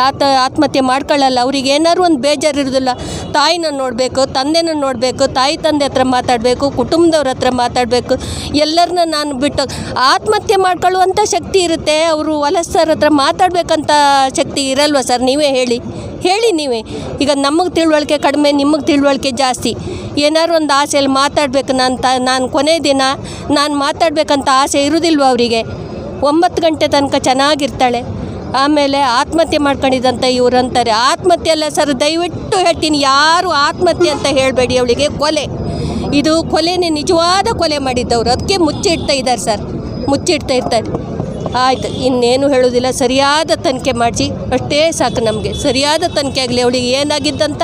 ಆತ್ಮಹತ್ಯೆ ಮಾಡ್ಕೊಳ್ಳಲ್ಲ. ಅವ್ರಿಗೆ ಏನಾದ್ರು ಒಂದು ಬೇಜಾರು ಇರೋದಿಲ್ಲ. ತಾಯಿನ ನೋಡಬೇಕು, ತಂದೆನ ನೋಡಬೇಕು, ತಾಯಿ ತಂದೆ ಹತ್ರ ಮಾತಾಡಬೇಕು, ಕುಟುಂಬದವ್ರ ಹತ್ರ ಮಾತಾಡಬೇಕು. ಎಲ್ಲರನ್ನ ನಾನು ಬಿಟ್ಟು ಆತ್ಮಹತ್ಯೆ ಮಾಡ್ಕೊಳ್ಳುವಂಥ ಶಕ್ತಿ ಇರುತ್ತೆ. ಅವರು ವಲಸರ ಹತ್ರ ಮಾತಾಡಬೇಕಂತ ಶಕ್ತಿ ಇರಲ್ವ ಸರ್? ನೀವೇ ಹೇಳಿ ನೀವೇ. ಈಗ ನಮಗೆ ತಿಳುವಳಿಕೆ ಕಡಿಮೆ, ನಿಮಗೆ ತಿಳುವಳಿಕೆ ಜಾಸ್ತಿ. ಏನಾದ್ರು ಒಂದು ಆಸೆಯಲ್ಲಿ ಮಾತಾಡಬೇಕು. ನಾನು ಕೊನೆ ದಿನ ನಾನು ಮಾತಾಡಬೇಕಂತ ಆಸೆ ಇರೋದಿಲ್ವ ಅವರಿಗೆ? 9 ಗಂಟೆ ತನಕ ಚೆನ್ನಾಗಿರ್ತಾಳೆ. ಆಮೇಲೆ ಆತ್ಮಹತ್ಯೆ ಮಾಡ್ಕೊಂಡಿದ್ದಂತ ಇವ್ರು ಅಂತಾರೆ. ಆತ್ಮಹತ್ಯೆ ಅಲ್ಲ ಸರ್, ದಯವಿಟ್ಟು ಹೇಳ್ತೀನಿ, ಯಾರು ಆತ್ಮಹತ್ಯೆ ಅಂತ ಹೇಳಬೇಡಿ. ಅವಳಿಗೆ ಇದು ಕೊಲೆನೇ, ನಿಜವಾದ ಕೊಲೆ ಮಾಡಿದ್ದವರು. ಅದಕ್ಕೆ ಮುಚ್ಚಿಡ್ತಾ ಇದ್ದಾರೆ ಸರ್, ಮುಚ್ಚಿಡ್ತಾ ಇರ್ತಾರೆ. ಆಯ್ತು, ಇನ್ನೇನು ಹೇಳೋದಿಲ್ಲ. ಸರಿಯಾದ ತನಿಖೆ ಮಾಡಿಸಿ ಅಷ್ಟೇ ಸಾಕು ನಮಗೆ. ಸರಿಯಾದ ತನಿಖೆ ಆಗಲಿ. ಅವಳಿಗೆ ಏನಾಗಿದ್ದಂತ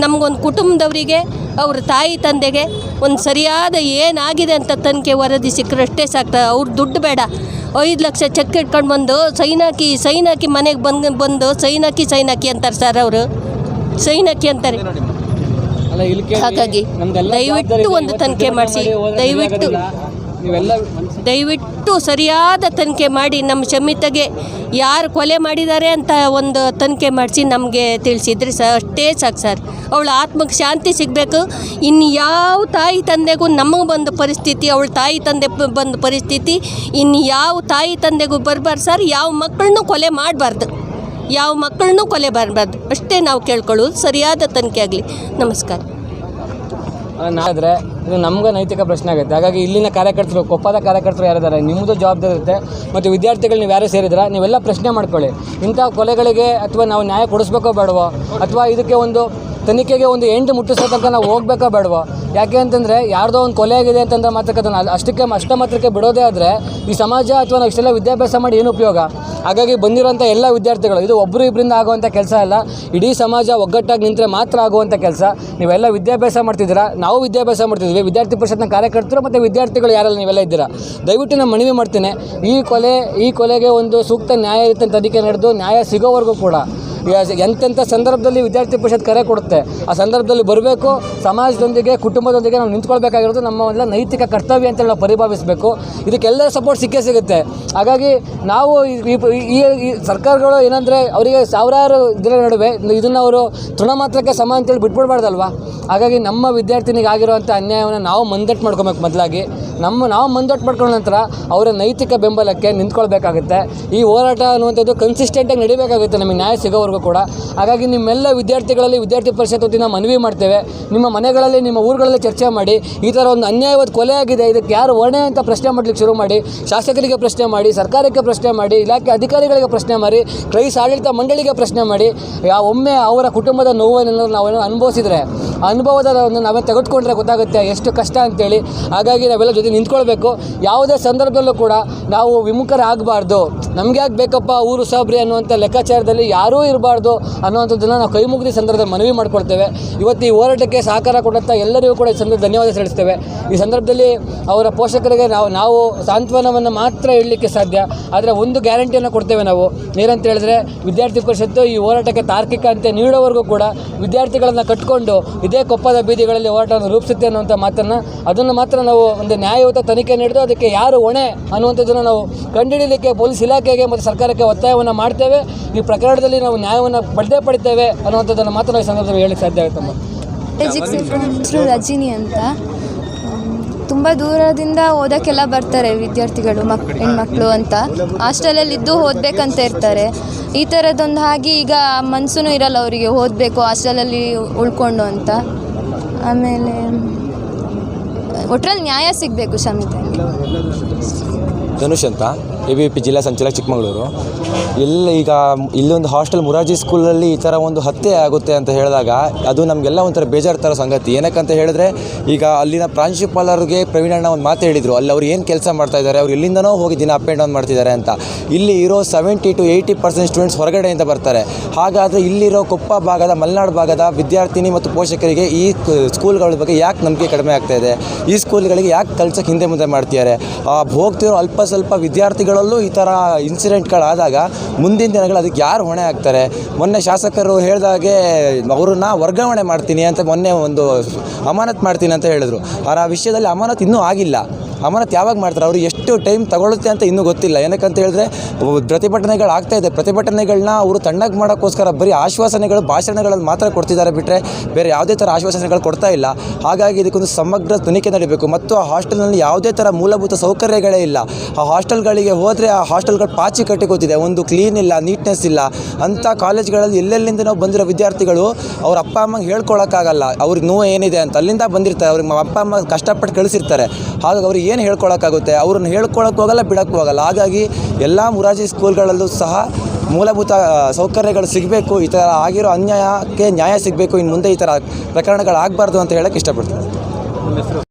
ನಮಗೊಂದು ಕುಟುಂಬದವರಿಗೆ, ಅವ್ರ ತಾಯಿ ತಂದೆಗೆ ಒಂದು ಸರಿಯಾದ ಏನಾಗಿದೆ ಅಂತ ತನಿಖೆ ವರದಿ ಸಿಕ್ಕರೆ ಅಷ್ಟೇ ಸಾಕು. ಅವ್ರು ದುಡ್ಡು ಬೇಡ. 5 ಲಕ್ಷ ಚೆಕ್ ಇಟ್ಕೊಂಡು ಬಂದು ಸೈನ್ ಹಾಕಿ ಮನೆಗೆ ಬಂದು ಸೈನ್ ಹಾಕಿ ಅಂತಾರೆ ಸರ್. ಅವರು ಸೈನ್ ಹಾಕಿ ಅಂತಾರೆ. ಹಾಗಾಗಿ ದಯವಿಟ್ಟು ಒಂದು ತನಿಖೆ ಮಾಡಿಸಿ. ದಯವಿಟ್ಟು ಸರಿಯಾದ ತನಿಖೆ ಮಾಡಿ ನಮ್ಮ ಶಮಿತಗೆ ಯಾರು ಕೊಲೆ ಮಾಡಿದ್ದಾರೆ ಅಂತ ಒಂದು ತನಿಖೆ ಮಾಡಿಸಿ ನಮಗೆ ತಿಳಿಸಿದ್ರೆ ಅಷ್ಟೇ ಸಾಕು ಸರ್. ಅವಳ ಆತ್ಮಕ್ಕೆ ಶಾಂತಿ ಸಿಗಬೇಕು. ಇನ್ನು ಯಾವ ತಾಯಿ ತಂದೆಗೂ ನಮಗೆ ಬಂದ ಪರಿಸ್ಥಿತಿ, ಅವಳ ತಾಯಿ ತಂದೆ ಬಂದ ಪರಿಸ್ಥಿತಿ ಇನ್ನು ಯಾವ ತಾಯಿ ತಂದೆಗೂ ಬರಬಾರ್ದು ಸರ್. ಯಾವ ಮಕ್ಕಳನ್ನೂ ಕೊಲೆ ಮಾಡಬಾರ್ದು, ಅಷ್ಟೇ ನಾವು ಕೇಳ್ಕೊಳ್ಳೋದು. ಸರಿಯಾದ ತನಿಖೆ ಆಗಲಿ. ನಮಸ್ಕಾರ. ನಾಳೆ ಇದು ನಮ್ಗೆ ನೈತಿಕ ಪ್ರಶ್ನೆ ಆಗುತ್ತೆ. ಹಾಗಾಗಿ ಇಲ್ಲಿನ ಕಾರ್ಯಕರ್ತರು, ಕೊಪ್ಪದ ಕಾರ್ಯಕರ್ತರು ಯಾರಿದ್ದಾರೆ, ನಿಮ್ಮದು ಜವಾಬ್ದಾರಿ ಇರುತ್ತೆ. ಮತ್ತು ವಿದ್ಯಾರ್ಥಿಗಳು ನೀವು ಯಾರು ಸೇರಿದ್ರೆ ನೀವೆಲ್ಲ ಪ್ರಶ್ನೆ ಮಾಡ್ಕೊಳ್ಳಿ. ಇಂಥ ಕೊಲೆಗಳಿಗೆ ಅಥವಾ ನಾವು ನ್ಯಾಯ ಕೊಡಿಸ್ಬೇಕೋ ಬೇಡವೋ, ಅಥವಾ ಇದಕ್ಕೆ ಒಂದು ತನಿಖೆಗೆ ಒಂದು ಎಂಟು ಮುಟ್ಟಿಸೋ ತನಕ ನಾವು ಹೋಗ್ಬೇಕೋ ಬೇಡವೋ? ಯಾಕೆ ಅಂತಂದರೆ ಯಾರ್ದೋ ಒಂದು ಕೊಲೆ ಆಗಿದೆ ಅಂತಂದ್ರೆ ಮಾತ್ರಕ್ಕೆ ಅದನ್ನು ಅಷ್ಟ ಮಾತ್ರಕ್ಕೆ ಬಿಡೋದೇ ಆದರೆ ಈ ಸಮಾಜ ಅಥವಾ ನಾವು ಇಷ್ಟೆಲ್ಲ ವಿದ್ಯಾಭ್ಯಾಸ ಮಾಡಿ ಏನು ಉಪಯೋಗ? ಹಾಗಾಗಿ ಬಂದಿರೋಂಥ ಎಲ್ಲ ವಿದ್ಯಾರ್ಥಿಗಳು, ಇದು ಒಬ್ಬರು ಇಬ್ಬರಿಂದ ಆಗುವಂಥ ಕೆಲಸ ಅಲ್ಲ. ಇಡೀ ಸಮಾಜ ಒಗ್ಗಟ್ಟಾಗಿ ನಿಂತರೆ ಮಾತ್ರ ಆಗುವಂಥ ಕೆಲಸ. ನೀವೆಲ್ಲ ವಿದ್ಯಾಭ್ಯಾಸ ಮಾಡ್ತಿದ್ದೀರಾ, ನಾವು ವಿದ್ಯಾಭ್ಯಾಸ ಮಾಡ್ತಿದ್ವಿ. ವಿದ್ಯಾರ್ಥಿ ಪರಿಷತ್ನ ಕಾರ್ಯಕರ್ತರು ಮತ್ತು ವಿದ್ಯಾರ್ಥಿಗಳು ಯಾರೆಲ್ಲ ನೀವೆಲ್ಲ ಇದ್ದೀರಾ, ದಯವಿಟ್ಟು ನಾನು ಮನವಿ ಮಾಡ್ತೇನೆ, ಈ ಕೊಲೆಗೆ ಒಂದು ಸೂಕ್ತ ನ್ಯಾಯಯುತ ತನಿಖೆ ನಡೆದು ನ್ಯಾಯ ಸಿಗೋವರೆಗೂ ಕೂಡ ಎಂತೆಂಥ ಸಂದರ್ಭದಲ್ಲಿ ವಿದ್ಯಾರ್ಥಿ ಪರಿಷತ್ ಕರೆ ಕೊಡುತ್ತೆ ಆ ಸಂದರ್ಭದಲ್ಲಿ ಬರಬೇಕು. ಸಮಾಜದೊಂದಿಗೆ, ಕುಟುಂಬದೊಂದಿಗೆ ನಾವು ನಿಂತ್ಕೊಳ್ಬೇಕಾಗಿರೋದು ನಮ್ಮ ಎಲ್ಲ ನೈತಿಕ ಕರ್ತವ್ಯ ಅಂತೇಳಿ ನಾವು ಪರಿಭಾವಿಸಬೇಕು. ಇದಕ್ಕೆಲ್ಲರ ಸಪೋರ್ಟ್ ಸಿಕ್ಕೇ ಸಿಗುತ್ತೆ. ಹಾಗಾಗಿ ನಾವು ಈ ಸರ್ಕಾರಗಳು ಏನಂದರೆ ಅವರಿಗೆ ಸಾವಿರಾರು ಇದರ ನಡುವೆ ಇದನ್ನು ಅವರು ತೃಣಮಾತ್ರಕ್ಕೆ ಸಮ ಅಂತೇಳಿ ಬಿಟ್ಬಿಡ್ಬಾರ್ದಲ್ವ? ಹಾಗಾಗಿ ನಮ್ಮ ವಿದ್ಯಾರ್ಥಿನಿಗೆ ಆಗಿರುವಂಥ ಅನ್ಯಾಯವನ್ನು ನಾವು ಮಂದಟ್ಟು ಮಾಡ್ಕೊಬೇಕು. ಮೊದಲಾಗಿ ನಾವು ಮಂದಟ್ಟು ಮಾಡ್ಕೊಂಡ ನಂತರ ಅವರ ನೈತಿಕ ಬೆಂಬಲಕ್ಕೆ ನಿಂತ್ಕೊಳ್ಬೇಕಾಗುತ್ತೆ. ಈ ಹೋರಾಟ ಅನ್ನುವಂಥದ್ದು ಕನ್ಸಿಸ್ಟೆಂಟಾಗಿ ನಡಿಬೇಕಾಗುತ್ತೆ ನಮಗೆ ನ್ಯಾಯ ಸಿಗೋವರೆಗೂ ಕೂಡ. ಹಾಗಾಗಿ ನಿಮ್ಮೆಲ್ಲ ವಿದ್ಯಾರ್ಥಿಗಳಲ್ಲಿ ವಿದ್ಯಾರ್ಥಿ ಪರಿಷತ್ ವತಿಯಿಂದ ಮನವಿ ಮಾಡ್ತೇವೆ, ನಿಮ್ಮ ಮನೆಗಳಲ್ಲಿ, ನಿಮ್ಮ ಊರುಗಳಲ್ಲಿ ಚರ್ಚೆ ಮಾಡಿ. ಈ ಥರ ಒಂದು ಅನ್ಯಾಯವಾದ ಕೊಲೆ ಆಗಿದೆ, ಇದಕ್ಕೆ ಯಾರು ಹೊಣೆ ಅಂತ ಪ್ರಶ್ನೆ ಮಾಡಲಿಕ್ಕೆ ಶುರು ಮಾಡಿ. ಶಾಸಕರಿಗೆ ಪ್ರಶ್ನೆ ಮಾಡಿ, ಸರ್ಕಾರಕ್ಕೆ ಪ್ರಶ್ನೆ ಮಾಡಿ, ಇಲಾಖೆ ಅಧಿಕಾರಿಗಳಿಗೆ ಪ್ರಶ್ನೆ ಮಾಡಿ, ಕ್ರೈಸ್ ಆಡಳಿತ ಮಂಡಳಿಗೆ ಪ್ರಶ್ನೆ ಮಾಡಿ. ಒಮ್ಮೆ ಅವರ ಕುಟುಂಬದ ನೋವನ್ನು ನಾವು ಅನುಭವಿಸಿದರೆ, ಅನುಭವದ ನಾವೇ ತೆಗೆದುಕೊಂಡ್ರೆ ಗೊತ್ತಾಗುತ್ತೆ ಎಷ್ಟು ಕಷ್ಟ ಅಂತೇಳಿ. ಹಾಗಾಗಿ ನಾವೆಲ್ಲ ಜೊತೆ ನಿಂತ್ಕೊಳ್ಬೇಕು. ಯಾವುದೇ ಸಂದರ್ಭದಲ್ಲೂ ಕೂಡ ನಾವು ವಿಮುಖರಾಗಬಾರ್ದು. ನಮಗೆ ಯಾಕೆ ಬೇಕಪ್ಪ ಊರು ಸಾಬ್ರಿ ಅನ್ನುವಂಥ ಲೆಕ್ಕಾಚಾರದಲ್ಲಿ ಯಾರೂ ಇರಬಾರ್ದು ಅನ್ನುವಂಥದ್ದನ್ನು ನಾವು ಕೈ ಮುಗಿದ ಸಂದರ್ಭದಲ್ಲಿ ಮನವಿ ಮಾಡ್ಕೊಳ್ತೇವೆ. ಇವತ್ತು ಈ ಹೋರಾಟಕ್ಕೆ ಸಹಕಾರ ಕೊಟ್ಟಂಥ ಎಲ್ಲರಿಗೂ ಕೂಡ ಈ ಸಂದರ್ಭದಲ್ಲಿ ಧನ್ಯವಾದ ಸಲ್ಲಿಸ್ತೇವೆ. ಈ ಸಂದರ್ಭದಲ್ಲಿ ಅವರ ಪೋಷಕರಿಗೆ ನಾವು ಸಾಂತ್ವನವನ್ನು ಮಾತ್ರ ಹೇಳಲಿಕ್ಕೆ ಸಾಧ್ಯ. ಆದರೆ ಒಂದು ಗ್ಯಾರಂಟಿಯನ್ನು ಕೊಡ್ತೇವೆ ನಾವು, ಏನಂತ ಹೇಳಿದ್ರೆ ವಿದ್ಯಾರ್ಥಿ ಪರಿಷತ್ತು ಈ ಹೋರಾಟಕ್ಕೆ ತಾರ್ಕಿಕ ಅಂತ್ಯ ನೀಡೋವರೆಗೂ ಕೂಡ ವಿದ್ಯಾರ್ಥಿಗಳನ್ನು ಕಟ್ಕೊಂಡು ಇದೇ ಕೊಪ್ಪದ ಬೀದಿಗಳಲ್ಲಿ ಹೋರಾಟವನ್ನು ರೂಪಿಸುತ್ತೆ ಅನ್ನುವಂಥ ಮಾತನ್ನು, ಅದನ್ನು ಮಾತ್ರ ನಾವು ಒಂದು ನ್ಯಾಯ ನ್ಯಾಯಯುತ ತನಿಖೆ ನಡೆದು ಅದಕ್ಕೆ ಯಾರು ಹೊಣೆ ಅನ್ನುವಂಥದ್ದನ್ನು ನಾವು ಕಂಡುಹಿಡಿಯಲಿಕ್ಕೆ ಪೊಲೀಸ್ ಇಲಾಖೆಗೆ ಮತ್ತು ಸರ್ಕಾರಕ್ಕೆ ಒತ್ತಾಯವನ್ನು ಮಾಡ್ತೇವೆ. ಈ ಪ್ರಕರಣದಲ್ಲಿ ನಾವು ನ್ಯಾಯವನ್ನು ಪಡಿತೇವೆ ಅನ್ನುವಂಥದ್ದನ್ನು ಮಾತ್ರ ನಾವು ಈ ಸಂದರ್ಭದಲ್ಲಿ ಹೇಳಲಿಕ್ಕೆ ಸಾಧ್ಯ ಆಗುತ್ತಮ್ಮ. ಹೆಸರು ರಜಿನಿ ಅಂತ. ತುಂಬ ದೂರದಿಂದ ಓದೋಕ್ಕೆಲ್ಲ ಬರ್ತಾರೆ ವಿದ್ಯಾರ್ಥಿಗಳು, ಹೆಣ್ಮಕ್ಳು ಅಂತ ಹಾಸ್ಟೆಲಲ್ಲಿದ್ದು ಓದಬೇಕಂತ ಇರ್ತಾರೆ. ಈ ಥರದ್ದೊಂದು ಆಗಿ ಈಗ ಮನಸ್ಸೂ ಇರಲ್ಲ ಅವರಿಗೆ ಓದಬೇಕು ಹಾಸ್ಟೆಲಲ್ಲಿ ಉಳ್ಕೊಂಡು ಅಂತ. ಆಮೇಲೆ ಒಟ್ಟರಲ್ಲಿ ನ್ಯಾಯ ಸಿಗಬೇಕು ಸಮಿತಿ. ಧನುಷ್ ಅಂತ, ABVP ಜಿಲ್ಲಾ ಸಂಚಾಲಕ ಚಿಕ್ಕಮಗಳೂರು. ಈಗ ಇಲ್ಲೊಂದು ಹಾಸ್ಟೆಲ್ ಮುರಾರ್ಜಿ ಸ್ಕೂಲಲ್ಲಿ ಈ ಥರ ಒಂದು ಹತ್ಯೆ ಆಗುತ್ತೆ ಅಂತ ಹೇಳಿದಾಗ ಅದು ನಮಗೆಲ್ಲ ಒಂಥರ ಬೇಜಾರು ಥರ ಸಂಗತಿ. ಏನಕ್ಕಂತ ಹೇಳಿದ್ರೆ ಈಗ ಅಲ್ಲಿನ ಪ್ರಾಂಶುಪಾಲರಿಗೆ ಪ್ರವೀಣಣ್ಣ ಒಂದು ಮಾತು ಹೇಳಿದರು, ಅಲ್ಲಿ ಅವ್ರು ಏನು ಕೆಲಸ ಮಾಡ್ತಾಯಿದ್ದಾರೆ, ಅವ್ರು ಎಲ್ಲಿಂದನೋ ಹೋಗಿ ದಿನ ಅಪ್ ಆ್ಯಂಡ್ ಡೌನ್ ಮಾಡ್ತಿದ್ದಾರೆ ಅಂತ. ಇಲ್ಲಿ ಇರೋ 70 to 80% ಸ್ಟೂಡೆಂಟ್ಸ್ ಹೊರಗಡೆಯಿಂದ ಬರ್ತಾರೆ. ಹಾಗಾದರೆ ಇಲ್ಲಿರೋ ಕೊಪ್ಪ ಭಾಗದ, ಮಲೆನಾಡು ಭಾಗದ ವಿದ್ಯಾರ್ಥಿನಿ ಮತ್ತು ಪೋಷಕರಿಗೆ ಈ ಸ್ಕೂಲ್ಗಳ ಬಗ್ಗೆ ಯಾಕೆ ನಂಬಿಕೆ ಕಡಿಮೆ ಆಗ್ತಾಯಿದೆ, ಈ ಸ್ಕೂಲ್ಗಳಿಗೆ ಯಾಕೆ ಕಲ್ಸೋಕ್ಕೆ ಹಿಂದೆ ಮುಂದೆ ಮಾಡ್ತಿದ್ದಾರೆ. ಹೋಗ್ತಿರೋ ಅಲ್ಪ ಸ್ವಲ್ಪ ವಿದ್ಯಾರ್ಥಿಗಳಲ್ಲೂ ಈ ಥರ ಇನ್ಸಿಡೆಂಟ್ಗಳಾದಾಗ ಮುಂದಿನ ದಿನಗಳು ಅದಕ್ಕೆ ಯಾರು ಹೊಣೆ ಆಗ್ತಾರೆ. ಮೊನ್ನೆ ಶಾಸಕರು ಹೇಳಿದಾಗೆ ಅವ್ರನ್ನ ವರ್ಗಾವಣೆ ಮಾಡ್ತೀನಿ ಅಂತ ಮೊನ್ನೆ ಒಂದು ಅಮಾನತ್ ಮಾಡ್ತೀನಿ ಅಂತ ಹೇಳಿದ್ರು. ಆ ವಿಷಯದಲ್ಲಿ ಅಮಾನತ್ ಇನ್ನೂ ಆಗಿಲ್ಲ. ಅಮಾನತ್ ಯಾವಾಗ ಮಾಡ್ತಾರೆ, ಅವರು ಎಷ್ಟು ಟೈಮ್ ತಗೊಳುತ್ತೆ ಅಂತ ಇನ್ನೂ ಗೊತ್ತಿಲ್ಲ. ಏನಕ್ಕಂತ ಹೇಳಿದ್ರೆ ಪ್ರತಿಭಟನೆಗಳು ಆಗ್ತಾಯಿದೆ. ಪ್ರತಿಭಟನೆಗಳನ್ನ ಅವರು ತಣ್ಣಗೆ ಮಾಡೋಕ್ಕೋಸ್ಕರ ಬರೀ ಆಶ್ವಾಸನೆಗಳು, ಭಾಷಣಗಳಲ್ಲಿ ಮಾತ್ರ ಕೊಡ್ತಿದ್ದಾರೆ ಬಿಟ್ಟರೆ ಬೇರೆ ಯಾವುದೇ ಥರ ಆಶ್ವಾಸನೆಗಳು ಕೊಡ್ತಾ ಇಲ್ಲ. ಹಾಗಾಗಿ ಇದಕ್ಕೊಂದು ಸಮಗ್ರ ತನಿಖೆ ನಡೀಬೇಕು. ಮತ್ತು ಆ ಹಾಸ್ಟೆಲ್ನಲ್ಲಿ ಯಾವುದೇ ಥರ ಮೂಲಭೂತ ಸೌಕರ್ಯಗಳೇ ಇಲ್ಲ. ಆ ಹಾಸ್ಟೆಲ್ಗಳಿಗೆ ಹೋದರೆ ಆ ಹಾಸ್ಟೆಲ್ಗಳು ಪಾಚಿ ಕಟ್ಟಿ ಕೂತಿದೆ, ಒಂದು ಕ್ಲೀನ್ ಇಲ್ಲ, ನೀಟ್ನೆಸ್ ಇಲ್ಲ. ಅಂಥ ಕಾಲೇಜ್ಗಳಲ್ಲಿ ಎಲ್ಲೆಲ್ಲಿಂದ ನಾವು ಬಂದಿರೋ ವಿದ್ಯಾರ್ಥಿಗಳು ಅವ್ರ ಅಪ್ಪ ಅಮ್ಮಂಗೆ ಹೇಳ್ಕೊಳಕ್ಕಾಗಲ್ಲ ಅವ್ರಿಗೆ ನೋವು ಏನಿದೆ ಅಂತ. ಅಲ್ಲಿಂದ ಬಂದಿರ್ತಾರೆ, ಅವ್ರಿಗೆ ಅಪ್ಪ ಅಮ್ಮ ಕಷ್ಟಪಟ್ಟು ಕಳಿಸಿರ್ತಾರೆ. ಹಾಗಾಗಿ ಅವ್ರಿಗೆ ಏನು ಹೇಳ್ಕೊಳಕ್ಕಾಗುತ್ತೆ, ಅವ್ರನ್ನ ಹೇಳ್ಕೊಳಕ್ಕೆ ಹೋಗಲ್ಲ, ಬಿಡೋಕ್ಕೆ ಹೋಗಲ್ಲ. ಹಾಗಾಗಿ ಎಲ್ಲ ಮುರಾರ್ಜಿ ಸ್ಕೂಲ್ಗಳಲ್ಲೂ ಸಹ ಮೂಲಭೂತ ಸೌಕರ್ಯಗಳು ಸಿಗಬೇಕು. ಈ ಥರ ಆಗಿರೋ ಅನ್ಯಾಯಕ್ಕೆ ನ್ಯಾಯ ಸಿಗಬೇಕು. ಇನ್ನು ಮುಂದೆ ಈ ಥರ ಪ್ರಕರಣಗಳಾಗಬಾರ್ದು ಅಂತ ಹೇಳೋಕ್ಕೆ ಇಷ್ಟಪಡ್ತೀನಿ.